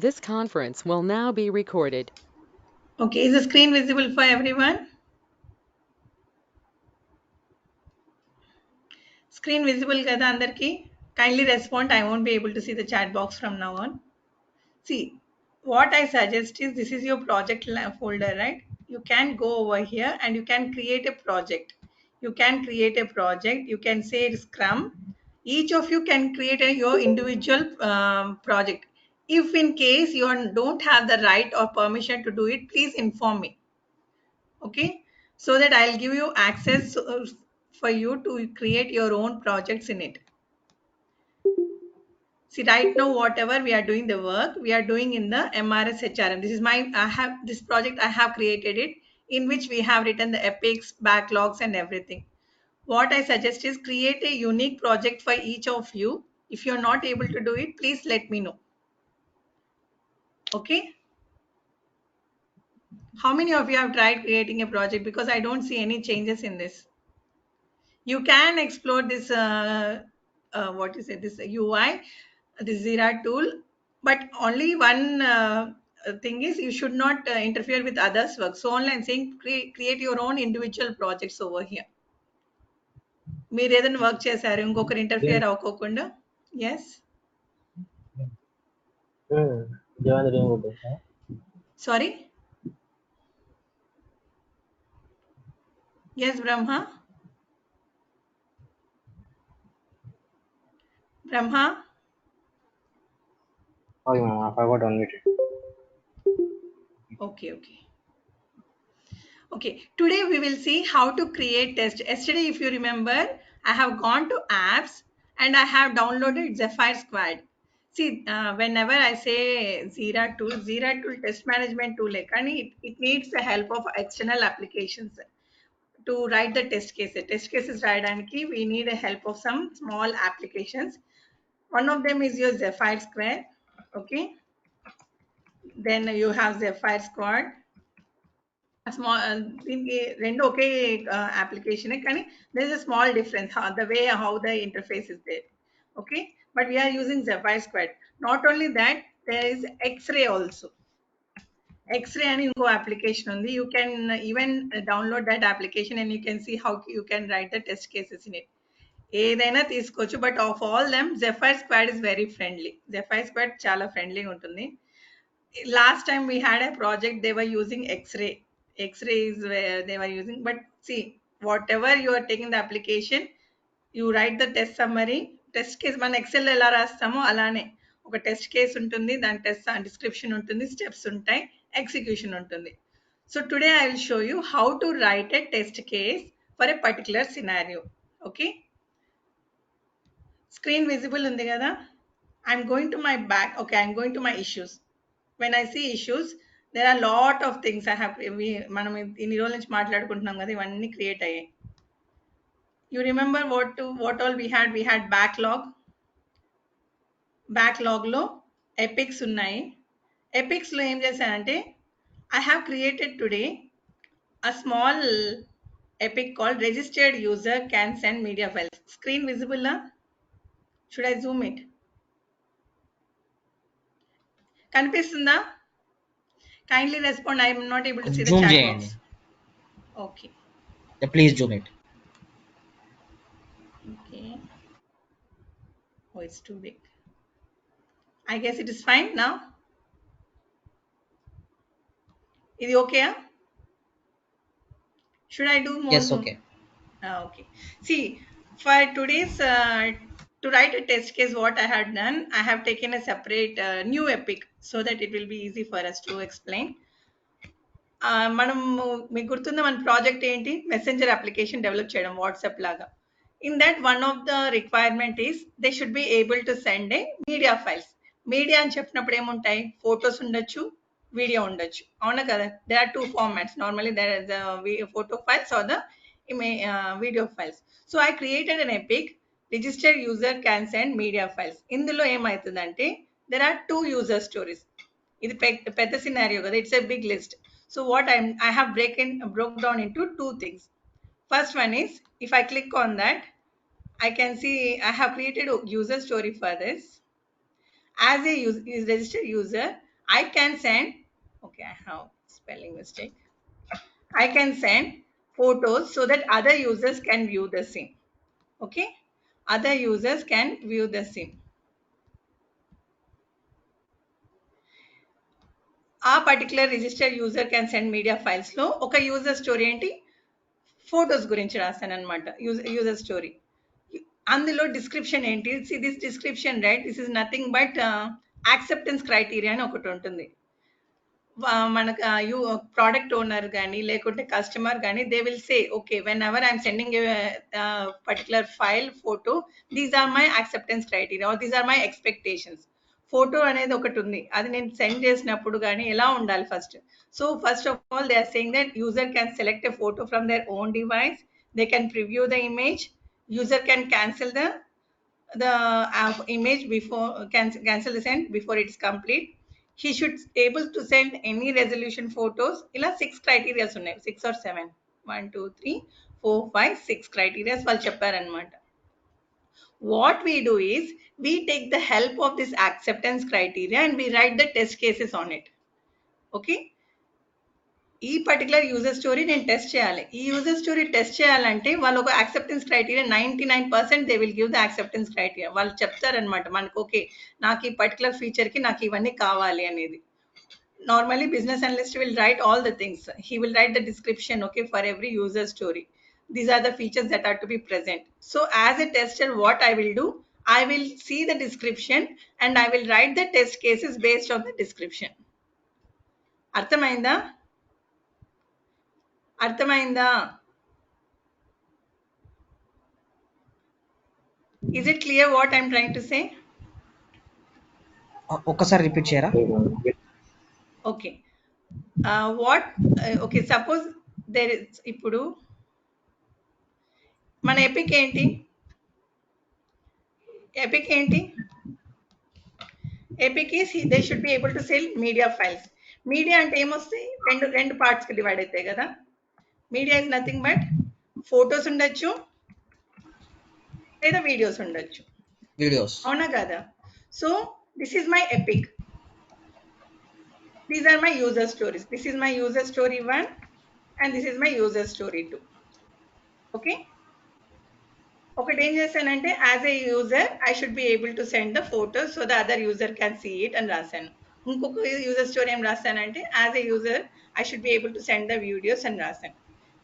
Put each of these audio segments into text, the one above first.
This conference will now be recorded. Okay, is the screen visible for everyone? Screen visible kada andarki? Kindly respond. I won't be able to see the chat box from now on. See, what I suggest is this is your project folder, right? You can go over here and you can create a project. You can create a project. You can say Scrum. Each of you can create your individual project. If in case you don't have the right or permission to do it, please inform me. Okay, so that I'll give you access for you to create your own projects in it. See, right now, whatever we are doing the work, we are doing in the MRS HRM. This is I have this project, I have created it in which we have written the epics, backlogs, and everything. What I suggest is create a unique project for each of you. If you're not able to do it, please let me know. Okay. How many of you have tried creating a project? Because I don't see any changes in this. You can explore this what is it, this UI, this Zira tool, but only one thing is you should not interfere with others work. So only I'm saying create your own individual projects over here. మీరు ఏదైనా work చేశారు ఇంకొకరు interfere అవ్వకోకుండా. Yes Join the room with us, huh? Sorry. Yes Brahma. Brahma. Oh, yeah, I forgot to unmute it. Okay, okay. Okay, today we will see how to create test. Yesterday, if you remember, I have gone to apps and I have downloaded Zephyr Squad. See, whenever I say Zira tool test management tool, it needs the help of external applications to write the test cases. Test cases write we need a help of some small applications. One of them is your Zephyr Square. Okay, then you have Zephyr Squad. Small దీనికి రెండు ఒకే అప్లికేషనే కానీ there is a small difference the way how the interface is there. Okay, but we are using Zephyr Squad. Not only that, there is X-ray also. X-ray and ఇంకో application ఉంది. You can even download that application and you can see how you can write the test cases in it. ఏదైనా తీసుకోవచ్చు, but of all them Zephyr Squad is very friendly. Zephyr Squad చాలా ఫ్రెండ్లీగా ఉంటుంది. Last time we had a project, they were using X-ray is where they were using, but see, whatever you are taking the application, you write the test summary. Test case మన XL ఎలా రాస్తామో అలానే ఒక test case ఉంటుంది, దాని test description ఉంటుంది, steps ఉంటాయి, execution ఉంటుంది. So today I will show you how to right a test case for a particular scenario. Okay, screen visible ఉంది కదా. I'm going to my back. Okay, I'm going to my issues. when I see issues, there are a lot of things I have. మనం ఇన్ని రోజుల నుంచి మాట్లాడుకుంటున్నాం కదా, ఇవన్నీ create అయ్యాయి. You remember what all we had? We had backlog లో epics ఉన్నాయి. ఎపిక్స్ లో ఏం చేశానంటే I have created today a small epic called registered user can send media files. Screen visible na? Should I zoom it? కనిపిస్తుందా? Kindly respond. I am not able to see the Zoom chat box. చేయండి. Okay. Please zoom it. Okay. Oh, it's too big. I guess it is fine now. Is it okay? Should I do more Yes, zoom? okay. Okay. See, for today's to write a test case, what I had done, I have taken a separate new epic so that it will be easy for us to explain. మనం మీకు గుర్తుందా మన project ఏంటి? Messenger application develop చేయడం WhatsApp లాగా. In that one of the requirement is they should be able to send a media files. Media అని చెప్పినప్పుడు ఏముంటాయి? ఫొటోస్ ఉండొచ్చు, వీడియో ఉండొచ్చు, అవునా కదా. They are two formats normally, there is the photo files or the video files. So I created an epic registered user can send media files. ఇందులో ఏమవుతుందంటే there are two user stories. ఇది పెద్ద scenario కదా, it's a big list. So what I have broke down into two things. First one is, if I click on that, I can see I have created a user story for this. As a registered user, I can send, okay, I have spelling mistake. I can send photos so that other users can view the same. Okay, other users can view the same. ఆ particular registered user can send media files లో ఒక user story ఏంటి, photos గురించి రాస్తాను అనమాట. User story అందులో description ఏంటి, see this description right, this is nothing but acceptance criteria అని ఒకటి ఉంటుంది. మనకు ప్రోడక్ట్ ఓనర్ కానీ లేకుంటే కస్టమర్ కానీ they will say okay whenever I'm sending particular file photo, these are my acceptance criteria or these are my expectations. Photo అనేది ఒకటి ఉంది, అది నేను సెండ్ చేసినప్పుడు కానీ ఎలా ఉండాలి first. So first of all they are saying that user can select a photo from their own device, they can preview the image, user can cancel the image before cancel the send before it's complete. He should able to send any resolution photos. ఇలా 6 criteria ఉన్నాయి, 6 or 7, 1 2 3 4 5 6 criteria వాళ్ళు చెప్పారనమాట. What we do is we take the help of this acceptance criteria and we write the test cases on it. Okay, ఈ particular user story నేను test చేయాలి. ఈ user story test చేయాలంటే వాళ్ళు ఒక acceptance criteria 99% they will give the acceptance criteria. వాళ్ళు చెప్తారనమాట మనకు, ఓకే నాకు ఈ పర్టికులర్ ఫీచర్కి నాకు ఇవన్నీ కావాలి అనేది. Normally business analyst will write all the things, he will write the description okay for every user story. These are the features that are to be present. So as a tester, what I will do, I will see the description and I will write the test cases based on the description. అర్థమైందా? అర్థమైందా? Is it clear what I'm trying to say? ఒక్కసారి repeat చేయరా? Okay. What? Okay. Suppose there is ఇప్పుడు మన epic ఏంటి? Epic ఏంటి? Epic is they should be able to sell media files. Media అంటే ఏమొస్తాయి, రెండు పార్ట్స్ కి డివైడ్ అవుతాయి కదా. Media is nothing but photos ఉండొచ్చు లేదా వీడియోస్ ఉండొచ్చు, వీడియోస్, అవునా కదా. So this is my epic, these are my user stories, this is my user story 1 and this is my user story 2. Okay, ఒకటి ఏం చేశానంటే as a user I should be able to send the photos so the other user can see it అని రాశాను. ఇంకొక user story ఏం రాశానంటే as a user I should be able to send the videos అని రాశాను.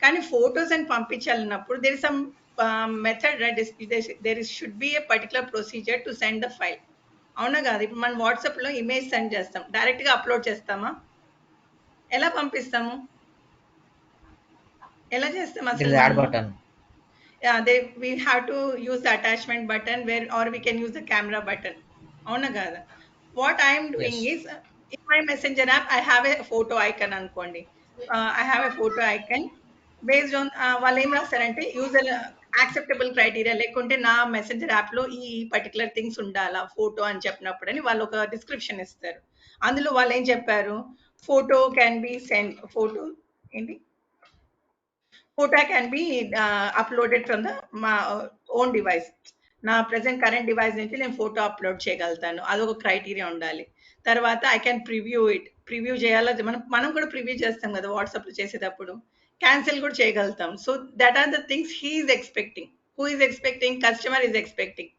కానీ photos అని పంపించాలన్నప్పుడు there is some method, there is should be a particular procedure to send the file, అవునా కాదు. ఇప్పుడు మనం వాట్సాప్లో ఇమేజ్ సెండ్ చేస్తాం, డైరెక్ట్గా అప్లోడ్ చేస్తామా, ఎలా పంపిస్తాము, ఎలా చేస్తాం అసలు యాడ్ మనము? Button. We have to use the attachment button where, or we can use the camera button, అవునా కదా. What I am doing Yes. is in my messenger app I have a photo icon అనుకోండి. I have a photo icon based on వాళ్ళు ఏం రాస్తారంటే user acceptable criteria లేకుంటే నా messenger app లో ఈ particular things ఉండాలా ఫోటో అని చెప్పినప్పుడు అని వాళ్ళు ఒక డిస్క్రిప్షన్ ఇస్తారు. అందులో వాళ్ళు ఏం చెప్పారు, photo can be send, photo ఏంటి, photo can be uploaded from the my own device. నా ప్రెసెంట్ కరెంట్ డివైస్ నుంచి నేను ఫోటో అప్లోడ్ చేయగలుగుతాను, అదొక క్రైటీరియా ఉండాలి. తర్వాత I can preview it, preview చేయాలా, మనం కూడా ప్రివ్యూ చేస్తాం కదా వాట్సాప్లో చేసేటప్పుడు, క్యాన్సిల్ కూడా చేయగలుగుతాం. So that are the things he is expecting. Who is expecting? Customer is expecting.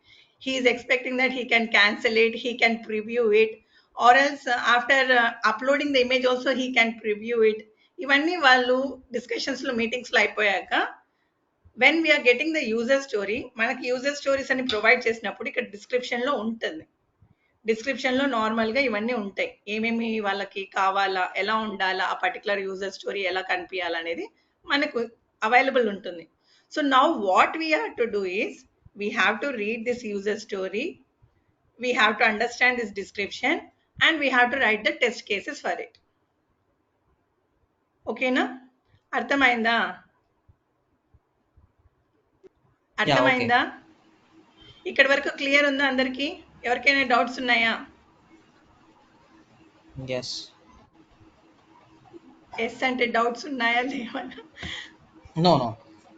He is expecting that he can cancel it, he can preview it, or else after uploading the image also he can preview it. ఇవన్నీ వాళ్ళు discussions లో meetings లో అయిపోయాక when we are getting the user story, మనకి user stories అని provide చేసినప్పుడు ఇక్కడ description లో ఉంటుంది. డిస్క్రిప్షన్ లో నార్మల్ గా ఇవన్నీ ఉంటాయి, ఏమేమి వాళ్ళకి కావాలా, ఎలా ఉండాలా, ఆ పర్టికులర్ యూజర్ స్టోరీ ఎలా కనిపించాలనేది మనకు అవైలబుల్ ఉంటుంది. So now what we have to do is we have to read this user story, we have to understand this description and we have to write the test cases for it. ఓకేనా, అర్థమైందా? అర్థమైందా? ఇక్కడ వరకు clear ఉందా అందరికి? ఎవరికైనా doubts ఉన్నాయా? Yes. Yes అంటే డౌట్స్ ఉన్నాయా లేవా? నో నో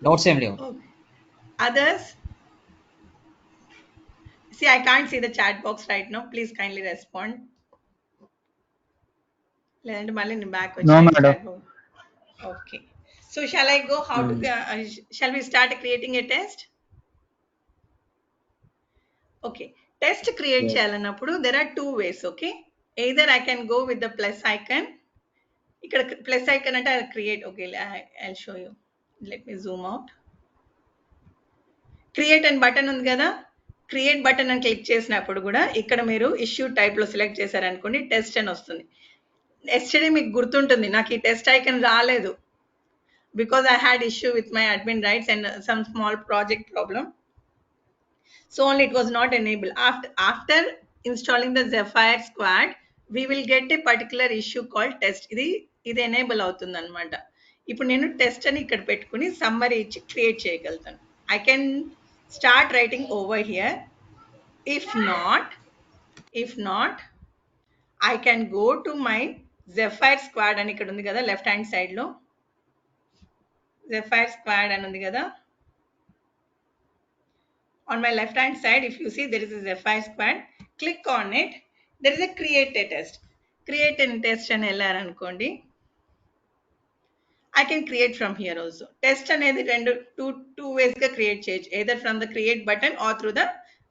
డౌట్స్ ఏం లేవు. Others? See, I can't see the chat box right now. Please kindly respond. లేదంటే మళ్ళీ నేను బ్యాక్ No, వచ్చేయాలి madam. Chat box. Okay. So shall I go how to shall we start creating a test? Okay. Test create Yes. చేయాలన్నప్పుడు there are two ways. Okay. Either I can go with the plus icon. ఇక్కడ plus icon అంటే create. Okay, I'll show you. Let me zoom out. Create అని button ఉంది కదా, create button అని click చేసినప్పుడు కూడా ఇక్కడ మీరు ఇష్యూ టైప్ లో సెలెక్ట్ చేశారనుకోండి, టెస్ట్ అని వస్తుంది. ఎస్టర్డే మీకు గుర్తుంటుంది, నాకు ఈ టెస్ట్ ఐకన్ రాలేదు because I had issue with my admin rights and some small project problem. So only it was not enabled. After installing the Zephyr Squad, we will get a particular issue called test. ఇది enable అవుతుంది అనమాట. ఇప్పుడు నేను test అని ఇక్కడ పెట్టుకుని summary ఇచ్చి create చేయగలుగుతాను. I can start writing over here. If not, I can go to my Zephyr Squad అని ఇక్కడ ఉంది కదా లెఫ్ట్ హ్యాండ్ సైడ్ లో, Zephyr Squad అని ఉంది కదా. On my left hand side, if you see there is a Zephyr Squad, click on it. There is a create a test. Create a test and LR అనుకోండి. I can create from here also. Test అనేది two ways గా create చేయొచ్చు. Either from the create button or through the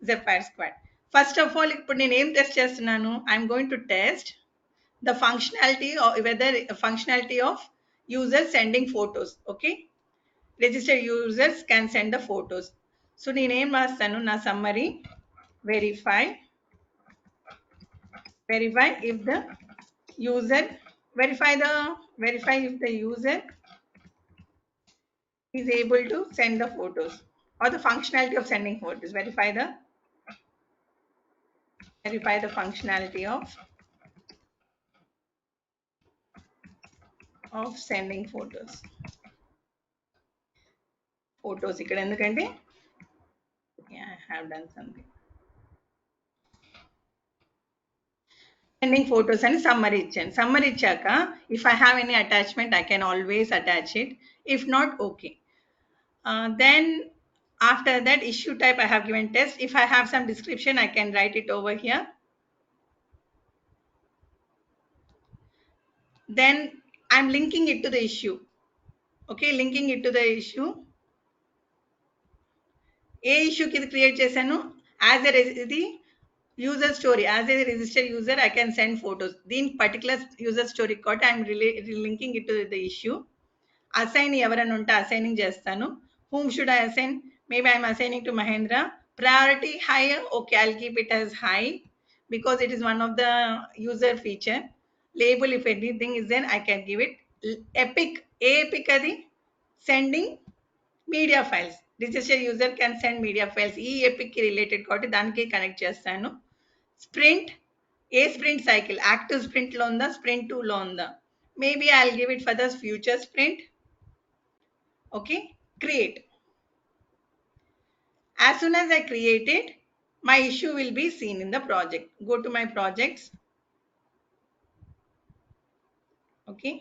Zephyr Squad. First of all, ఇప్పుడు నేను ఏం test చేస్తున్నాను, I'm going to test the functionality or whether functionality of users sending photos. Okay. Registered users can send the photos. So నేనేం రాస్తాను, నా summary verify if the user verify if the user is able to send the photos or the functionality of sending photos. Verify the functionality of sending photos. ఇక్కడ ఎందుకంటే I have done something. Sending photos and summary ఇచ్చాను. Summary ఇచ్చాక if I have any attachment, I can always attach it. If not, okay. Then after that, issue type I have given test. If I have some description, I can write it over here. Then I'm linking it to the issue. Okay, linking it to the issue. ఏ ఇష్యూకి ఇది create చేశాను, as ఇది user story, as a registered user I can send photos. దీని particular user story కాబట్టి I'm linking it to the issue. Assign ఎవరైనా ఉంటే assigning చేస్తాను. whom should I assign? Maybe I'm assigning to Mahendra. Priority high, okay, I'll keep it as high because it is one of the user feature. Label, if anything is then I can give it epic. Epic adi sending media files. Registered user can send media files. E epic ki related కాబట్టి దానికి connect చేస్తాను. Sprint, ఏ sprint cycle active sprint లో ఉందా, sprint 2 లో ఉందా, maybe I will give it for the future sprint. Okay, create. As soon as I create it, my issue will be seen in the project. Go to my projects. Okay,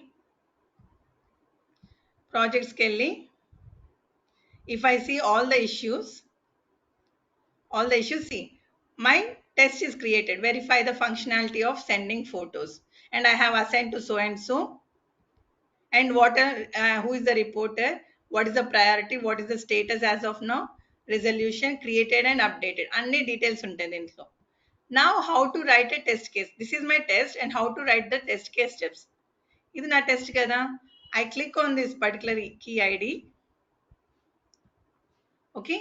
projects kelli, if I see all the issues, see my test is created. Verify the functionality of sending photos and I have assigned to so and so, and what who is the reporter, what is the priority, what is the status as of now, resolution, created and updated, అన్ని details ఉంటాయి దీంట్లో. Now how to write a test case. This is my test and how to write the test case steps. ఇది నా test కదా. I click on this particular key ID. Okay,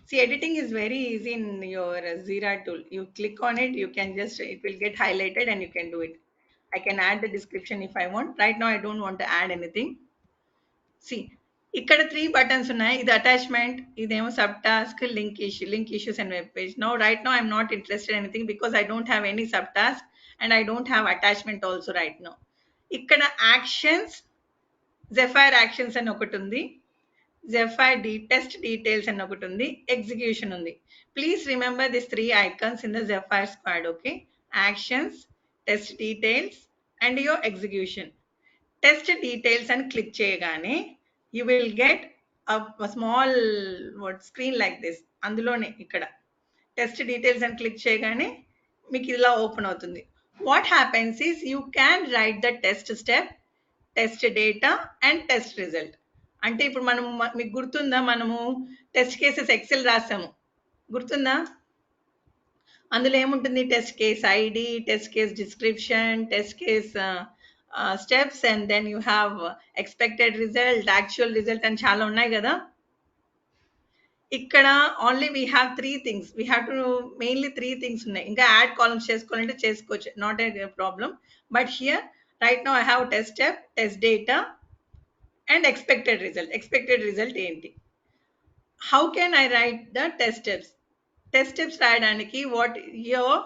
see, editing is very easy in your Zira tool. You click on it, you can just, it will get highlighted and you can do it. I can add the description if I want. Right now I don't want to add anything. See, ఇక్కడ 3 buttons ఉన్నాయి. ఇది attachment, ఇదేమో sub task, link issues and web page. Now right now I'm not interested anything because I don't have any sub task and I don't have attachment also right now. ఇక్కడ actions, జెఫైర్ actions అని ఒకటి ఉంది, Zephyr test details and ఒకటి ఉంది, execution ఉంది. Please remember these 3 icons in the Zephyr squad. Okay, actions, test details and your execution. Test details and click చేయగానే you will get a small screen like this. అందులోనే ఇక్కడ test details and click చేయగానే మీకు ఇలా open అవుతుంది. what happens is you can write the test step, test data and test result. అంటే ఇప్పుడు మనం మీకు గుర్తుందా, మనము టెస్ట్ కేసెస్ ఎక్సెల్ రాసాము, గుర్తుందా? అందులో ఏముంటుంది? Test case ID, test case description, test case steps, and then you have expected result, actual result అని చాలా ఉన్నాయి కదా. ఇక్కడ only we have three things, we have to mainly three things ఉన్నాయి. ఇంకా యాడ్ కాలమ్స్ చేసుకోవాలంటే చేసుకోవచ్చు, not a problem. But here right now I have test step, test data and expected result. Expected result ఏంటి? How can I write the test steps? Test steps రాయడానికి what your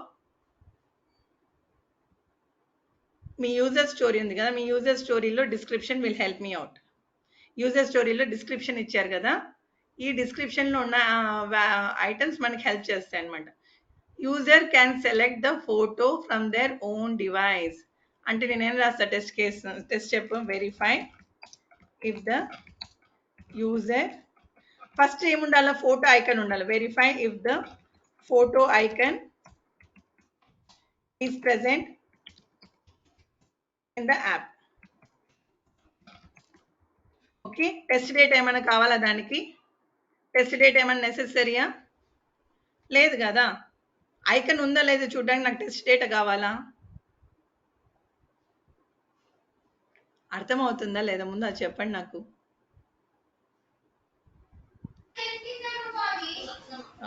me user story ఉంది కదా, మీ user స్టోరీలో description will help me out. User స్టోరీలో description ఇచ్చారు కదా, ఈ డిస్క్రిప్షన్లో ఉన్న ఐటమ్స్ మనకి హెల్ప్ చేస్తాయి అనమాట. User can select the photo from their own device. అంటే నేనేం రాస్తా? Test case test step verify if the user, first ఏముండాలి? ఫోటో ఐకన్ ఉండాలి. Verify if the photo icon is present in the app. Okay, test data ఏమైనా కావాలా దానికి? Test data ఏమైనా నెసెసరీయా? లేదు కదా. ఐకన్ ఉందా లేదా చూడడానికి నాకు టెస్ట్ డేటా కావాలా? అర్థమవుతుందా లేదా? ముందు అది చెప్పండి నాకు.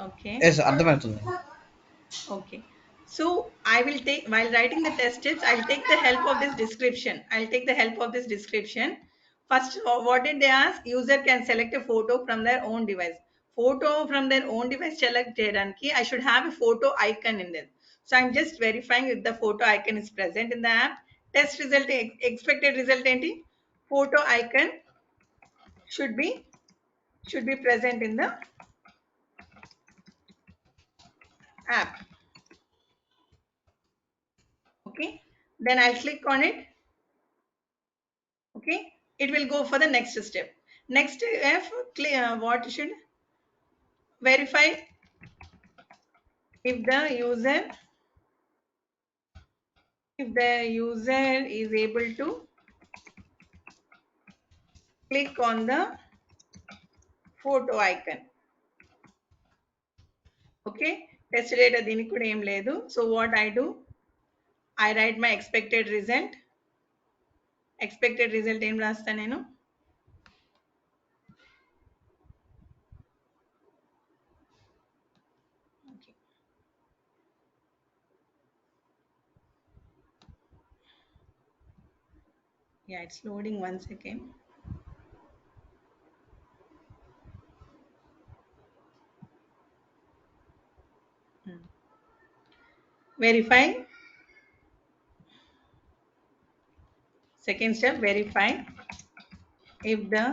ఓకే, అర్థమవుతుంది. okay, so I will take, while writing the test tips, I'll take the help of this description. First, what did they ask? User can select a photo from their own device. Photo from their own device select cheyadaniki I should have a photo icon in there. So I'm just verifying if the photo icon is present in the app. Test result, expected result enti? Photo icon should be present in the app. Okay, then I'll click on it. Okay, it will go for the next step. Next step, what should verify if the user is able to click on the photo icon. Okay, test data దీనికి కూడా ఏం లేదు. So what I do, I write my expected result. ఏం రాస్తా నేను? Okay, yeah, it's loading, 1 second. Verify. Second step, verify if the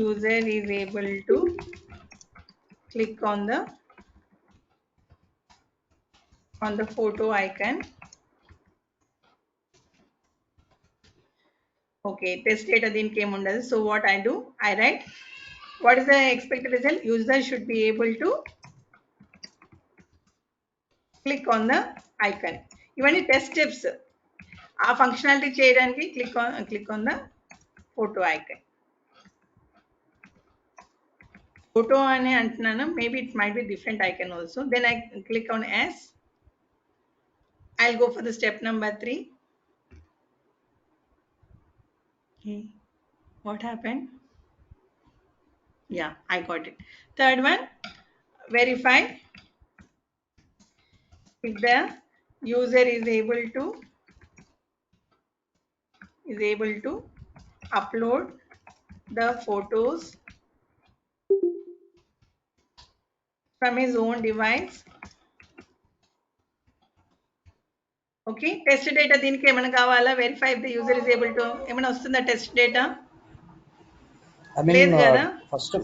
user is able to click on the photo icon. Okay, test data దీనికి ఏమి ఉండదు. So what I do, I write what is the expected result? User should be able to click on the icon. ఇవన్నీ test steps. ఆ functionality చేయడానికి click on the photo icon. Photo అని అంటున్నాను, maybe it might be different icon also. Then I click on S. I'll go for the step number 3. Okay, what happened? Yeah, I got it. Third one, verify if the user is able to upload the photos from his own device. Okay, test data దీనికి ఏమైనా కావాలా? Verify if the user is able to, ఏమైనా వస్తుందా test data? లేదు కదా. First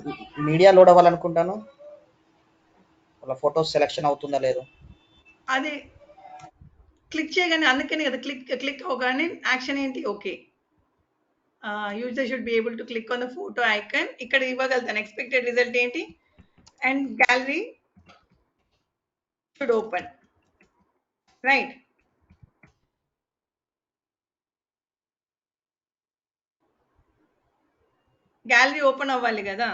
media load అవ్వాలనుకుంటాను, వాళ్ళ photos selection అవుతుందా లేదు అది క్లిక్ చేయగానే, అందుకని కదా క్లిక్ అవగానే యాక్షన్ ఏంటి? Okay, user should be able to click on the photo icon. ఇక్కడ ఇవ్వగలుగుతాను ఎక్స్పెక్టెడ్ రిజల్ట్ ఏంటి, and gallery should open, right. Gallery open అవ్వాలి కదా.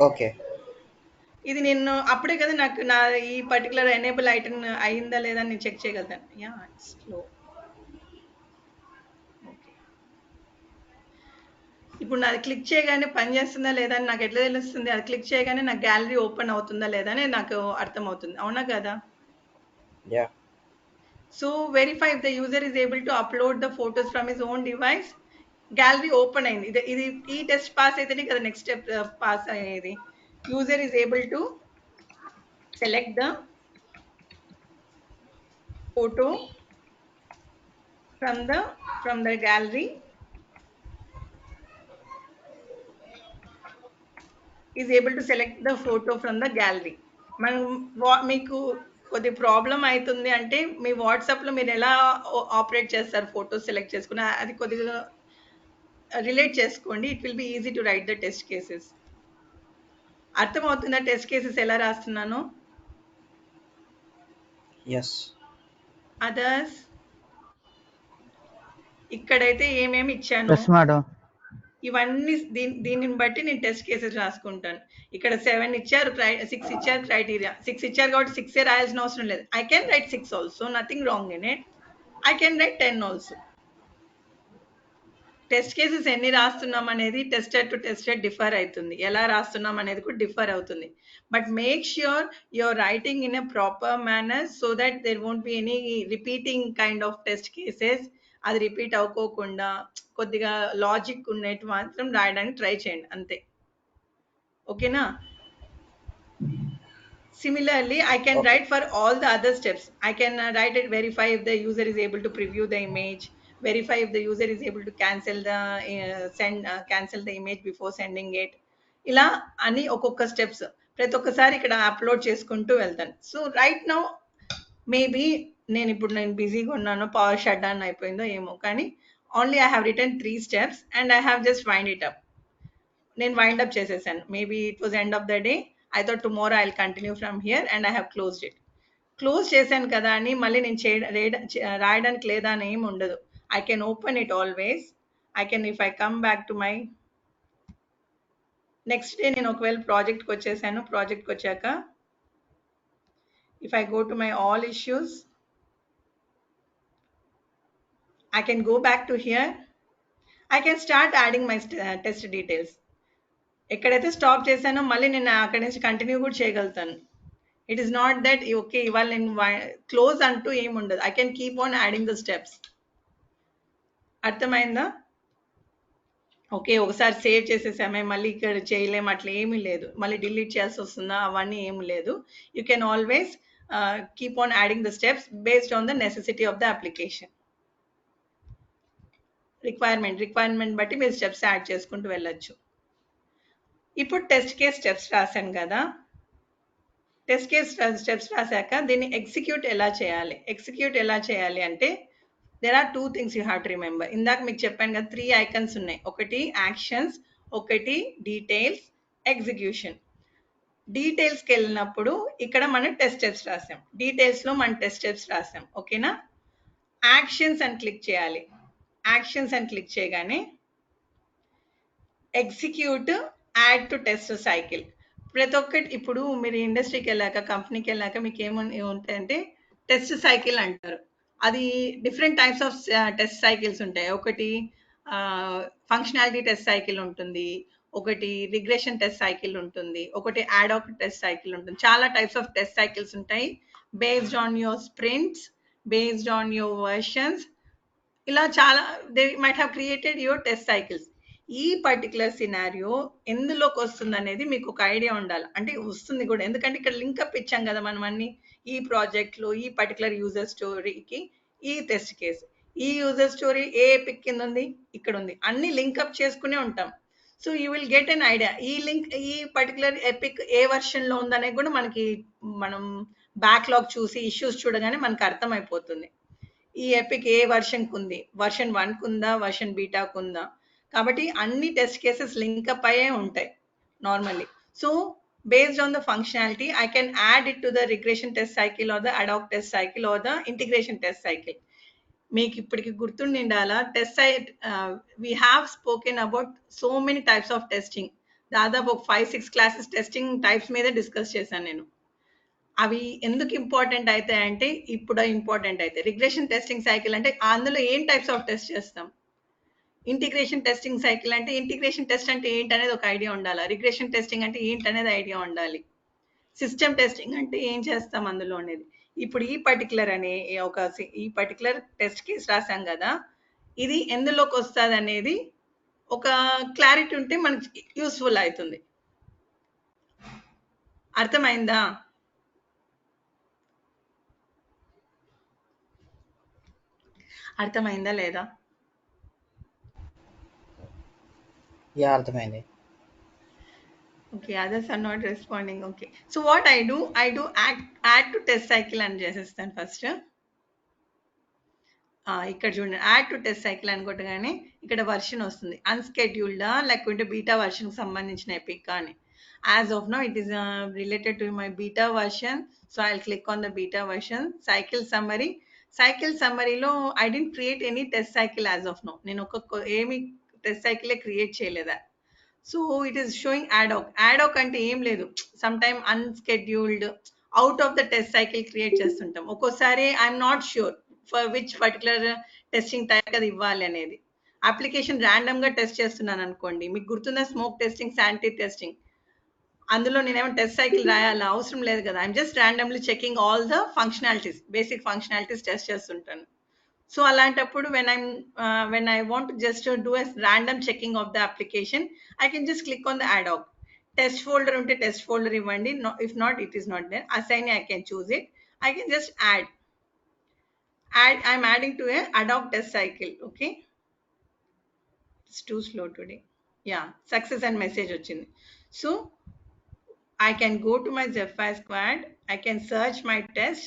ఓకే. ఇది నేను అప్పుడే కదా నాకు నా ఈ పర్టికులర్ ఎనేబుల్ ఐటమ్ అయిందా లేదా అని నేను చెక్ చేయగలుగుతాను. Yeah it's slow. ఓకే, ఇప్పుడు నాది క్లిక్ చేయగానే పని చేస్తుందా లేదా అని నాకు ఎట్లా తెలుస్తుంది? అది క్లిక్ చేయగానే నాకు గ్యాలరీ ఓపెన్ అవుతుందా లేదా అని నాకు అర్థమవుతుంది, అవునా కదా? Yeah. So verify if the user is able to upload the photos from his own device. Gallery open అయింది. ఇది ఈ టెస్ట్ పాస్ అయితేనే కదా నెక్స్ట్ స్టెప్ పాస్ అయ్యేది. User is able to select the photo from the gallery, is able to select the photo from the gallery. మనం మీకు కొద్ది problem అవుతుంది అంటే మీ వాట్సాప్లో మీరు ఎలా ఆపరేట్ చేస్తారు ఫోటోస్ సెలెక్ట్ చేసుకుని, అది కొద్దిగా రిలేట్ చేసుకోండి. It will be easy to right the test cases. అర్థమవుతుందా టెస్ట్ కేసెస్ ఎలా రాస్తున్నానో? ఎస్. అదర్స్ ఇక్కడైతే ఏమేమి ఇచ్చాను ఎస్ మేడం. ఇవన్నీ దీనిని బట్టి నేను టెస్ట్ కేసెస్ రాసుకుంటాను. ఇక్కడ 7 ఇచ్చారు, 6 ఇచ్చారు క్రైటీరియా. 6 ఇచ్చారు కాబట్టి 6 రాయాల్సిన అవసరం లేదు. I can write 6 also, nothing wrong in it. I can write 10 also. Test cases ఎన్ని రాస్తున్నాం అనేది టెస్టర్ టు టెస్టర్ డిఫర్ అవుతుంది. ఎలా రాస్తున్నాం అనేది కూడా డిఫర్ అవుతుంది. But make sure your writing in a proper manner so that there won't be any repeating kind of test cases. అది రిపీట్ అవ్వకోకుండా కొద్దిగా లాజిక్ ఉన్నట్టు మాత్రం రాయడానికి ట్రై చేయండి, అంతే. ఓకేనా? Similarly, I can Okay. write for all the other steps. I can write it, verify if the user is able to preview the image, verify if the user is able to cancel the image before sending it. ఇలా అని ఒక్కొక్క steps ప్రతి ఒక్కసారి ఇక్కడ upload చేసుకుంటూ వెళ్తాను. So right now maybe నేను బిజీగా ఉన్నాను, పవర్ షట్ డౌన్ అయిపోయిందో ఏమో, కానీ only I have return 3 steps and I have just wind it up. నేను వైండ్ అప్ చేసేసాను. Maybe it was end of the day. I thought tomorrow I will continue from here and I have closed it. Close చేశాను కదా అని మళ్ళీ నేను రాయడానికి లేదా అని ఏమి ఉండదు. I can open it always. I can, if I come back to my next day, నేను ఒకవేళ ప్రాజెక్ట్కి వచ్చేసాను, ప్రాజెక్ట్కి వచ్చాక if I go to my all issues, I can go back to hear. I can start adding my test details. ఎక్కడైతే stop చేశానో మళ్ళీ నేను అక్కడి నుంచి కంటిన్యూ కూడా చేయగలుగుతాను. It is not that okay ఇవాళ నేను క్లోజ్ అంటూ ఏమి ఉండదు. I can keep on adding the steps. అర్థమైందా? ఓకే, ఒకసారి సేవ్ చేసేసామే మళ్ళీ ఇక్కడ చేయలేము అట్లా ఏమీ లేదు. మళ్ళీ డిలీట్ చేయాల్సి వస్తుందా అవన్నీ ఏమి లేదు. You can always keep on adding the steps based on the necessity of the application. Requirement బట్టి మీరు స్టెప్స్ యాడ్ చేసుకుంటూ వెళ్ళొచ్చు. ఇప్పుడు టెస్ట్ కేస్ స్టెప్స్ రాశాను కదా. టెస్ట్ కేస్ స్టెప్స్ రాశాక దీన్ని ఎగ్జిక్యూట్ ఎలా చేయాలి అంటే there are 2 things you have to remember. ఇందాక మీకు చెప్పాను కదా 3 ఐకన్స్ ఉన్నాయి. ఒకటి యాక్షన్స్, ఒకటి డీటెయిల్స్, ఎగ్జిక్యూషన్. డీటెయిల్స్కి వెళ్ళినప్పుడు ఇక్కడ మనం టెస్ట్ స్టెప్స్ రాసాం, డీటెయిల్స్లో మనం టెస్ట్ స్టెప్స్ రాసాం. ఓకేనా? యాక్షన్స్ అని క్లిక్ చేయాలి. యాక్షన్స్ అని క్లిక్ చేయగానే execute add to test cycle. ప్రతి ఒక్కటి ఇప్పుడు మీరు ఇండస్ట్రీకి వెళ్ళాక, కంపెనీకి వెళ్ళాక మీకు ఏమని ఉంటాయంటే టెస్ట్ సైకిల్ అంటారు. అది different types of test cycles ఉంటాయి. ఒకటి ఫంక్షనాలిటీ టెస్ట్ సైకిల్ ఉంటుంది, ఒకటి రిగ్రెషన్ టెస్ట్ సైకిల్ ఉంటుంది, ఒకటి యాడాక్ టెస్ట్ సైకిల్ ఉంటుంది. చాలా టైప్స్ ఆఫ్ టెస్ట్ సైకిల్స్ ఉంటాయి based on your sprints, based on your versions. ఇలా చాలా they might have created your test cycles. ఈ పర్టికులర్ సినారియో ఎందులోకి వస్తుంది అనేది మీకు ఒక ఐడియా ఉండాలి. అంటే వస్తుంది కూడా, ఎందుకంటే ఇక్కడ లింకప్ ఇచ్చాం కదా మనం అన్ని. ఈ ప్రాజెక్ట్లో ఈ పర్టికులర్ యూజర్ స్టోరీకి ఈ టెస్ట్ కేసు, ఈ యూజర్ స్టోరీ ఏ ఎపిక్ కింద ఉంది, ఇక్కడ ఉంది, అన్ని లింకప్ చేసుకునే ఉంటాం. So you will get an idea ఈ పర్టికులర్ ఎపిక్ ఏ వర్షన్లో ఉందనేది కూడా మనం బ్యాక్లాగ్ చూసి ఇష్యూస్ చూడగానే మనకు అర్థమైపోతుంది. ఈ ఎపిక్ ఏ వర్షన్కి ఉంది, వర్షన్ 1కు ఉందా, వర్షన్ బీటాకు ఉందా. కాబట్టి అన్ని టెస్ట్ కేసెస్ లింకప్ అయ్యే ఉంటాయి normally. So based on the functionality, I can add it to the regression test cycle or the ad hoc test cycle or the integration test cycle. మీకు ఇప్పటికి గుర్తుండిండాలా test site we have spoken about so many types of testing. దాదాపు ఒక 5-6 classes testing types మీదే discuss చేశాను నేను. అవి ఎందుకు ఇంపార్టెంట్ అవుతాయంటే ఇప్పుడు ఇంపార్టెంట్ అవుతాయి. రిగ్రెషన్ టెస్టింగ్ సైకిల్ అంటే అందులో ఏం టైప్స్ ఆఫ్ టెస్ట్ చేస్తాం. ఇంటిగ్రేషన్ టెస్టింగ్ సైకిల్ అంటే ఇంటిగ్రేషన్ టెస్ట్ అంటే ఏంటనేది ఒక ఐడియా ఉండాలి. రిగ్రెషన్ టెస్టింగ్ అంటే ఏంటనేది ఐడియా ఉండాలి. సిస్టమ్ టెస్టింగ్ అంటే ఏం చేస్తాం అందులో అనేది. ఇప్పుడు ఈ పర్టికులర్ అనే ఈ పర్టికులర్ టెస్ట్ కేస్ రాసాం కదా, ఇది ఎందులోకి వస్తుంది అనేది ఒక క్లారిటీ ఉంటే మనకి యూస్ఫుల్ అవుతుంది. అర్థమైందా? అర్థమైందా లేదా? యా అర్థమైంది. Okay, others are not responding. Okay, so what I do add to test cycle అని చేసేస్తాను ఫస్ట్. ఇక్కడ చూడండి, యాడ్ టు టెస్ట్ సైకిల్ అని కొట్టగానే ఇక్కడ వర్షన్ వస్తుంది. అన్స్కెడ్యూల్డా లేకుంటే బీటా వర్షన్కి సంబంధించిన ఎపిక్ అని. As of now it is related to my beta version. So I click on the beta version. Cycle సమ్మరీలో I didn't create any test cycle as of now. నేను ఏమి టెస్ట్ సైకిలే create చేయలేదా. So it is showing ad hoc. Ad hoc అంటే ఏం లేదు, some time unscheduled out of the test cycle create చేస్తుంటాం. ఒక్కోసారి I'm not sure for which particular testing type అది ఇవ్వాలి అనేది. అప్లికేషన్ ర్యాండమ్ గా టెస్ట్ చేస్తున్నాను అనుకోండి, మీకు గుర్తుందా స్మోక్ టెస్టింగ్, శానిటరీ టెస్టింగ్, అందులో నేనేమో టెస్ట్ సైకిల్ రాయాలా అవసరం లేదు కదా. I'm just randomly checking all the functionalities, basic functionalities test చేస్తుంటాను. సో అలాంటప్పుడు when I want to just do a random checking of the application, I can just click on the ad hoc. Test folder unte test folder ivandi. No, if not, it is not there. Assign, I can choose it. I can just add. I'm adding to a ad hoc test cycle. Okay, it's too slow today. Yeah, success and message వచ్చింది. So I can go to my Zephyr squad. I can search my test.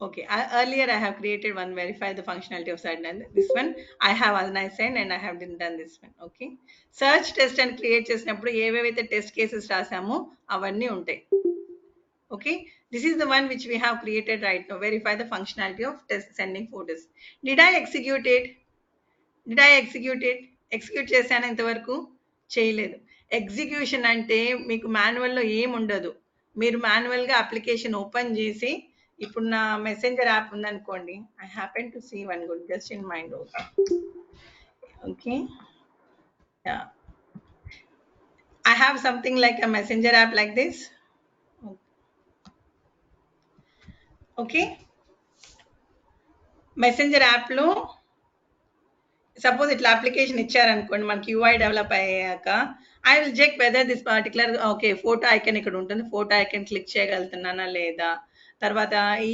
Okay, earlier I have created one, verify the functionality of site, and this one I have unassigned and I have done this one. Okay, search test and create చేసినప్పుడు ఏవేవైతే test cases రాసామో అవన్నీ ఉంటాయి. Okay, this is the one which we have created right now. Verify the functionality of test sending photos. Did I execute it? Execute చేశాను ఇంతవరకు? చేయలేదు. Execution అంటే మీకు మాన్యువల్లో ఏముండదు. మీరు మాన్యువల్గా అప్లికేషన్ ఓపెన్ చేసి, ఇప్పుడు నా మెసెంజర్ యాప్ ఉందనుకోండి, I happen to see one good just in mind. Okay, I have something like a messenger app like this. Okay, messenger యాప్లో సపోజ్ ఇట్లా అప్లికేషన్ ఇచ్చారనుకోండి మనకి యూఐ డెవలప్ అయ్యాక, I will check whether this particular okay photo icon ఇక్కడ ఉంటుంది, photo icon click చేయగలుగుతున్నానా లేదా, తర్వాత ఈ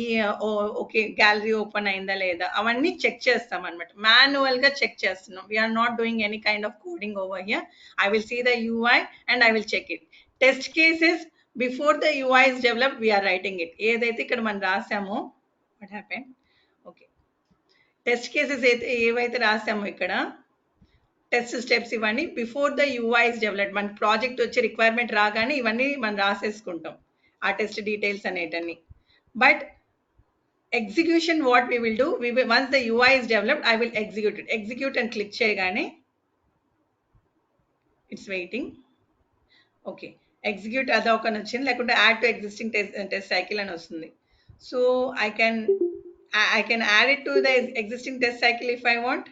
ఓకే గ్యాలరీ ఓపెన్ అయిందా లేదా, అవన్నీ చెక్ చేస్తాం అనమాట. మాన్యువల్గా చెక్ చేస్తున్నాం. We are not doing any kind of coding over here. I will see the UI and I will check it. Test cases before the UI is develop we are writing it. ఏదైతే ఇక్కడ మనం రాసామో, what happen, okay, test cases ఏవైతే రాసామో ఇక్కడ test steps ఇవన్నీ before the UIs develop. మన project వచ్చే రిక్వైర్మెంట్ రాగానే ఇవన్నీ మనం రాసేసుకుంటాం ఆ టెస్ట్ డీటెయిల్స్ అనేటన్ని. But execution what we will do, once the UI is developed I will execute it. Execute అని క్లిక్ చేయగానే ఇట్స్ వెయిటింగ్. ఓకే, ఎగ్జిక్యూట్ అదొక వచ్చింది, లేకుంటే add to existing test cycle అని వస్తుంది. So I can add it to the existing test cycle if I want.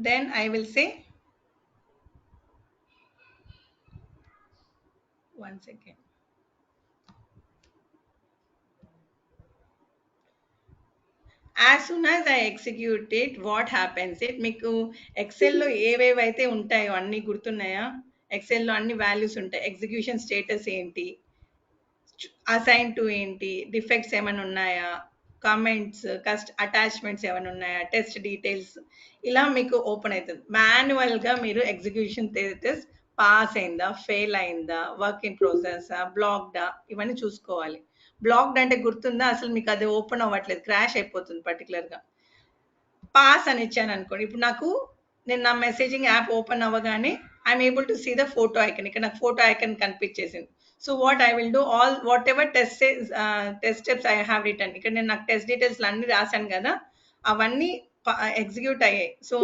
Then I will say, one second. As soon as I execute it, what happens it, మీకు ఎక్సెల్లో ఏవేవైతే ఉంటాయో అన్ని గుర్తున్నాయా? ఎక్సెల్లో అన్ని values ఉంటాయి. Execution status ఏంటి, assign to ఏంటి, defects ఏమైనా ఉన్నాయా, కామెంట్స్, అటాచ్మెంట్స్ ఏమైనా ఉన్నాయా, టెస్ట్ డీటెయిల్స్, ఇలా మీకు ఓపెన్ అవుతుంది. మాన్యువల్గా మీరు ఎగ్జిక్యూషన్ స్టేటస్ పాస్ అయిందా, ఫెయిల్ అయిందా, వర్క్ ఇన్ ప్రోసెస్, బ్లాక్డా, ఇవన్నీ చూసుకోవాలి. బ్లాక్డ్ అంటే గుర్తుందా, అసలు మీకు అది ఓపెన్ అవ్వట్లేదు, క్రాష్ అయిపోతుంది పర్టికులర్గా. పాస్ అని ఇచ్చాను అనుకోండి, ఇప్పుడు నాకు నేను నా మెసేజింగ్ యాప్ ఓపెన్ అవ్వగానే I'm able to see the photo icon. ఇక్కడ నాకు photo icon కనిపించేసింది. So what I will do, all whatever test steps I have written, ఇక్కడ నేను నాకు టెస్ట్ డీటెయిల్స్ అన్ని రాశాను కదా, అవన్నీ ఎగ్జిక్యూట్ అయ్యాయి. So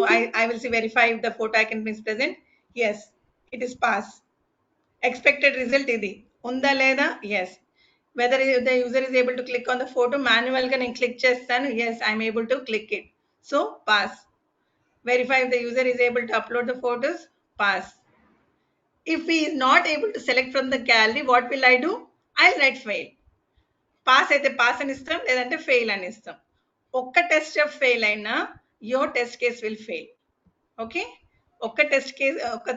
I will see verify if the photo icon is present. Yes, it is pass. Expected result ఇది ఉందా లేదా? Yes. Whether the user is able to click on the photo, manual గా నేను click చేస్తాను. Yes, I'm able to click it. So pass. Verify if the user is able to upload the photos. Pass. If he is not able to select from the gallery, what will I do? I'll write fail. Pass అయితే pass అని ఇస్తాం, లేదంటే fail అని ఇస్తాం. ఒక్క test fail అయినా your test case will fail. Okay, ఒక్క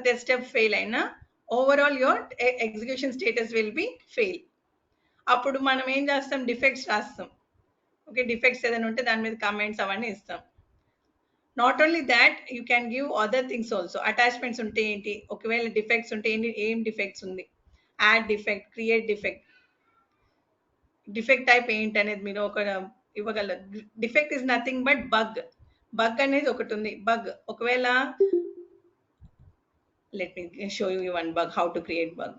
test fail అయినా overall your execution status will be fail. అప్పుడు మనం ఏం చేస్తాం, డిఫెక్ట్స్ రాస్తాం. ఓకే, డిఫెక్ట్స్ ఏదైనా ఉంటే దాని మీద కామెంట్స్ అవన్నీ ఇస్తాం. Not only that, you can give other things also. Attachments ఉంటే ఏంటి, ఒకవేళ డిఫెక్ట్స్ ఉంటే ఏం డిఫెక్ట్స్ ఉంది, add defect, create defect, defect type ఏంటి అనేది మీరు ఒక ఇవ్వగలరు. Defect is nothing but bug. Bug అనేది ఒకటి ఉంది. బగ్ ఒకవేళ, let me show you one bug, how to create bug.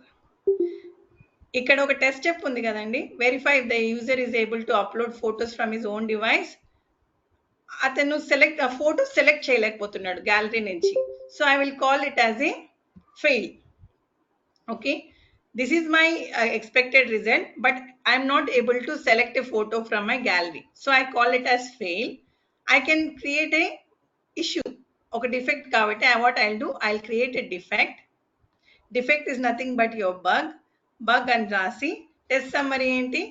ఇక్కడ ఒక టెస్ట్ స్టెప్ ఉంది కదండి, verify if the user is able to upload photos from his own device. అతను photos select చేయలేకపోతున్నాడు gallery నుంచి. So I will call it as a fail. Okay, this is my expected result, but I'm not able to select a photo from my gallery. So I call it as fail. I can create a issue, okay, defect కాబట్టి what I'll do, I'll create a defect. Defect is nothing but your bug and rasi. Test summary ఏంటి,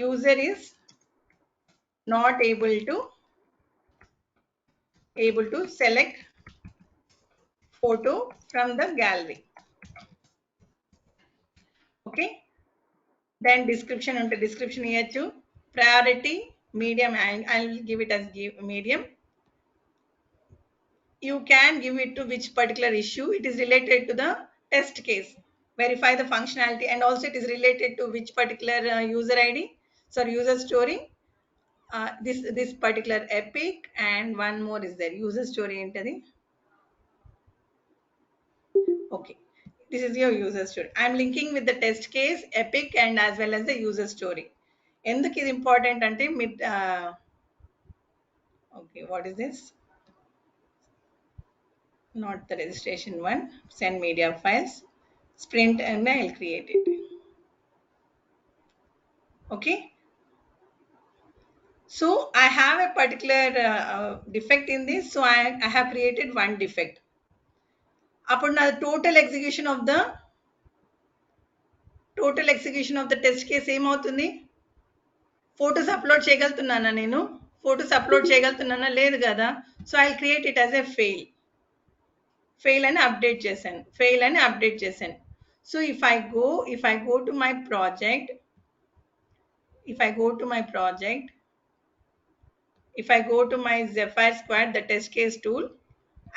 user is not able to select photo from the gallery. Okay, then description ఉంటే description ఇవ్వచ్చు. Priority medium, and I'll give it as medium. You can give it to which particular issue. It is related to the test case. Verify the functionality, and also it is related to which particular user ID, sorry, user story. This particular epic, and one more is there, user story entity. Okay, this is your user story. I'm linking with the test case, epic, and as well as the user story. ఎందుకు ఇది important అంటే okay, what is this? Not the registration one. Send media files, sprint, and I'll create it. Okay, so I have a particular defect in this, so I have created one defect. Upon the total execution of the test case ఏమవుతుంది, photos upload చేయగలుగుతున్నానా, నేను photos upload చేయగలుగుతున్నానా, లేదు కదా. So I create it as a fail అని update చేశాను. So if I go to my project, if I go to my Zephyr Squad, the test case tool,